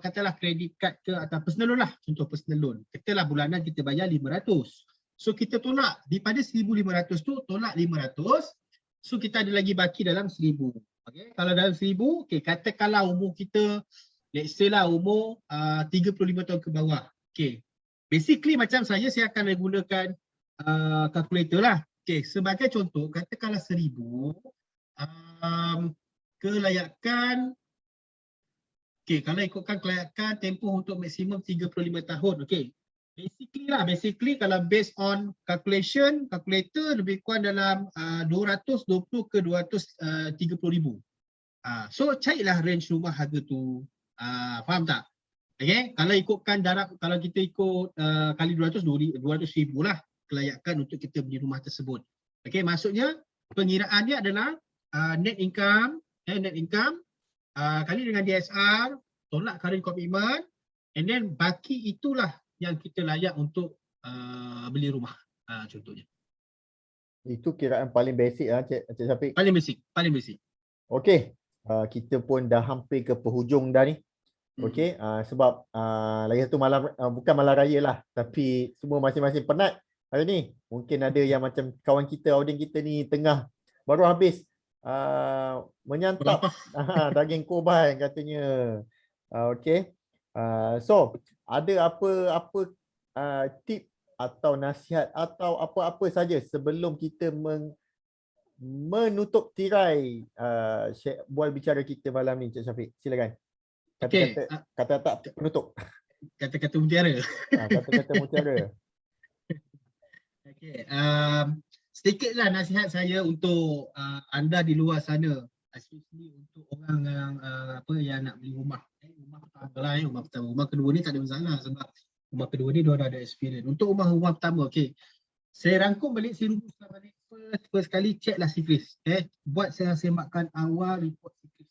katalah kredit kad ke atau personal loan lah. Contoh personal loan. Katalah bulanan kita bayar 500. So kita tolak daripada 1,500 tu tolak 500. So kita ada lagi baki dalam 1,000. Okey, kalau dalam 1,000, okey, katakanlah umur kita let's say lah umur 35 tahun ke bawah. Okay. Basically macam saya akan gunakan kalkulator lah. Okay. Sebagai contoh, katakanlah 1,000 kelayakan. Okay. Kalau ikutkan kelayakan tempoh untuk maksimum 35 tahun. Okay. Basically kalau based on calculator lebih kurang dalam 220 ke 230 ribu. So carilah range rumah harga tu. Faham tak? Okay, kalau ikutkan kalau kita ikut kali 200 ribu lah kelayakan untuk kita beli rumah tersebut. Okay, maksudnya pengiraannya adalah net income kali dengan DSR, tolak current commitment, and then baki itulah yang kita layak untuk beli rumah. Contohnya. Itu kiraan paling basic lah Cik Syafiq. Paling basic. Okey, kita pun dah hampir ke penghujung dah ni. Okey, sebab lagi satu bukan malam raya lah, tapi semua masing-masing penat hari ni. Mungkin ada yang macam kawan kita, audien kita ni tengah baru habis menyantap daging korban katanya. Okey. So, ada apa tip atau nasihat atau apa-apa saja sebelum kita menutup tirai bual bicara kita malam ni Cik Syafiq. Silakan. Kata-kata penutup. Kata-kata mutiara. Kata-kata mutiara. Okey, sedikitlah nasihat saya untuk anda di luar sana, especially untuk orang yang nak beli rumah. Rumah pertama. Rumah kedua ni tak ada masalah sebab rumah kedua ni dia ada experience. Untuk rumah pertama, okey. Saya rangkum balik si rumus balik. First kali checklah sikris. Buat semak-semakan awal report sikris.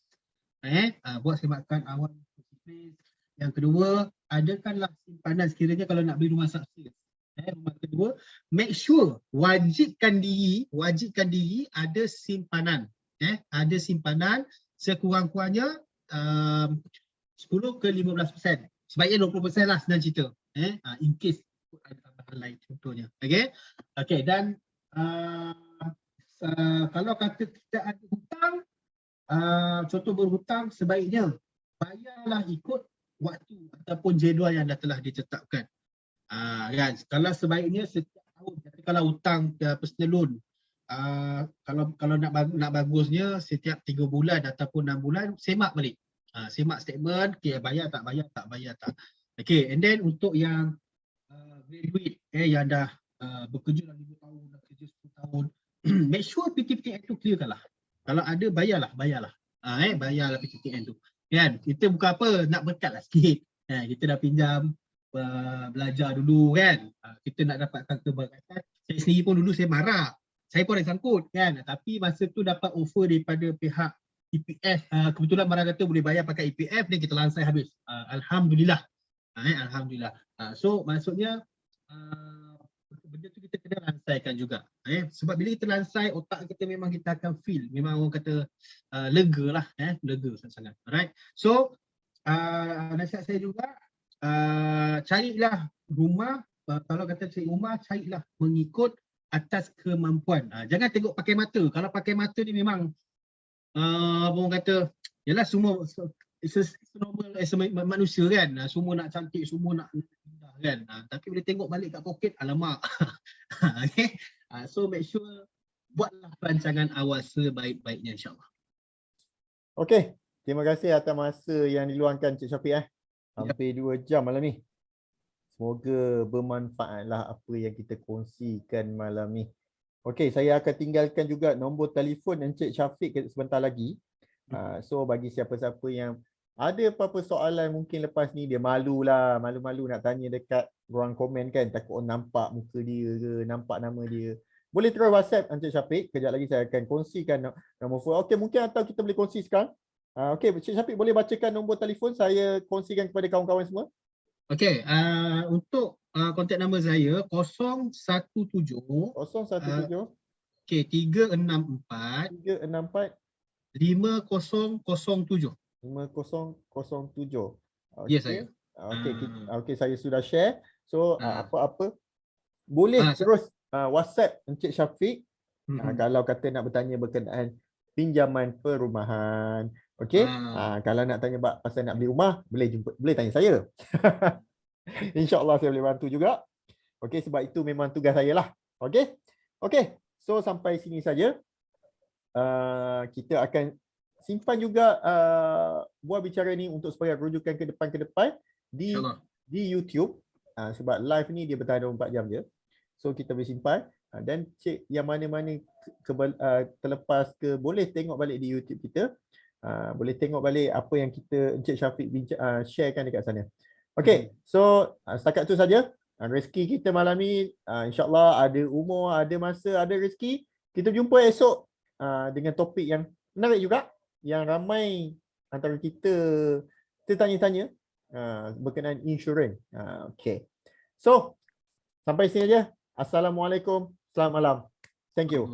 Buat semakan awal sikris. Yang kedua, adakanlah simpanan sekiranya kalau nak beli rumah subsist. Rumah kedua, make sure wajibkan diri ada simpanan. Ada simpanan sekurang-kurangnya 10 ke 15%. Sebaiknya 20% lah senang cerita. In case ada tambahan lain contohnya. Okey, dan kalau kata kita ada hutang, contoh berhutang, sebaiknya bayarlah ikut waktu ataupun jadual yang dah telah ditetapkan. Kan? Kalau sebaiknya setiap tahun, kalau hutang personal loan, kalau nak bagusnya setiap 3 bulan ataupun 6 bulan semak balik. Semak statement, bayar tak. Okay, and then untuk yang graduate yang dah bekerja dah 5 tahun, dah kerja 10 tahun, make sure PTPTN tu clearkan lah. Kalau ada bayarlah. Bayarlah PTPTN tu. Kan? Kita bukan apa, nak berkat lah sikit. Kita dah pinjam belajar dulu kan. Kita nak dapatkan keberkatan. Saya sendiri pun dulu saya marah. Saya pun ada sangkut kan. Tapi masa tu dapat offer daripada pihak EPF. Kebetulan barang kata boleh bayar pakai EPF dan kita lansai habis. Alhamdulillah. Alhamdulillah. So maksudnya benda tu kita kena lansaikan juga. Sebab bila kita lansai, otak kita memang kita akan feel, memang orang kata lega lah, lega sangat-sangat. Alright. So nasihat saya juga, carilah rumah, kalau kata cari rumah, carilah mengikut atas kemampuan. Jangan tengok pakai mata. Kalau pakai mata ni memang orang kata, yalah semua normal as manusia kan, semua nak cantik, semua nak indah kan, tapi bila tengok balik kat poket, alamak. Okay. So make sure buatlah perancangan awal sebaik-baiknya, insyaAllah. Okey, terima kasih atas masa yang diluangkan Cik Syafiq. Hampir 2 jam malam ni. Semoga bermanfaatlah apa yang kita kongsikan malam ni. Okey, saya akan tinggalkan juga nombor telefon Encik Syafiq sebentar lagi. So bagi siapa-siapa yang ada apa-apa soalan mungkin lepas ni, dia malu nak tanya dekat ruang komen kan, takut nampak muka dia ke, nampak nama dia. Boleh terus WhatsApp Encik Syafiq. Kejap lagi saya akan kongsikan nombor phone. Okey, mungkin atau kita boleh kongsi sekarang. Okey, Encik Syafiq boleh bacakan nombor telefon saya kongsikan kepada kawan-kawan semua. Okey, untuk kontak nombor saya 017 okey 364 5007. 5007. Ya, saya. Okey, saya sudah share. So apa-apa boleh terus WhatsApp Encik Syafiq kalau kata nak bertanya berkenaan pinjaman perumahan. Okey. Kalau nak tanya pasal nak beli rumah, boleh tanya saya. InsyaAllah saya boleh bantu juga. Okey, sebab itu memang tugas saya lah. Okey. Okey. So sampai sini saja. Kita akan simpan juga buah bicara ni untuk supaya rujukan ke depan di YouTube, sebab live ni dia bertahan 24 jam je. So kita boleh simpan dan cek yang mana-mana terlepas ke, boleh tengok balik di YouTube kita. Boleh tengok balik apa yang kita Encik Syafiq sharekan dekat sana. Okey, so setakat tu saja. Rezeki kita malam ni, insyaAllah ada umur, ada masa, ada rezeki. Kita jumpa esok dengan topik yang menarik juga, yang ramai antara kita tertanya-tanya berkenaan insurans. Okey. So, sampai sini aja. Assalamualaikum. Selamat malam. Thank you.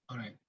Alright.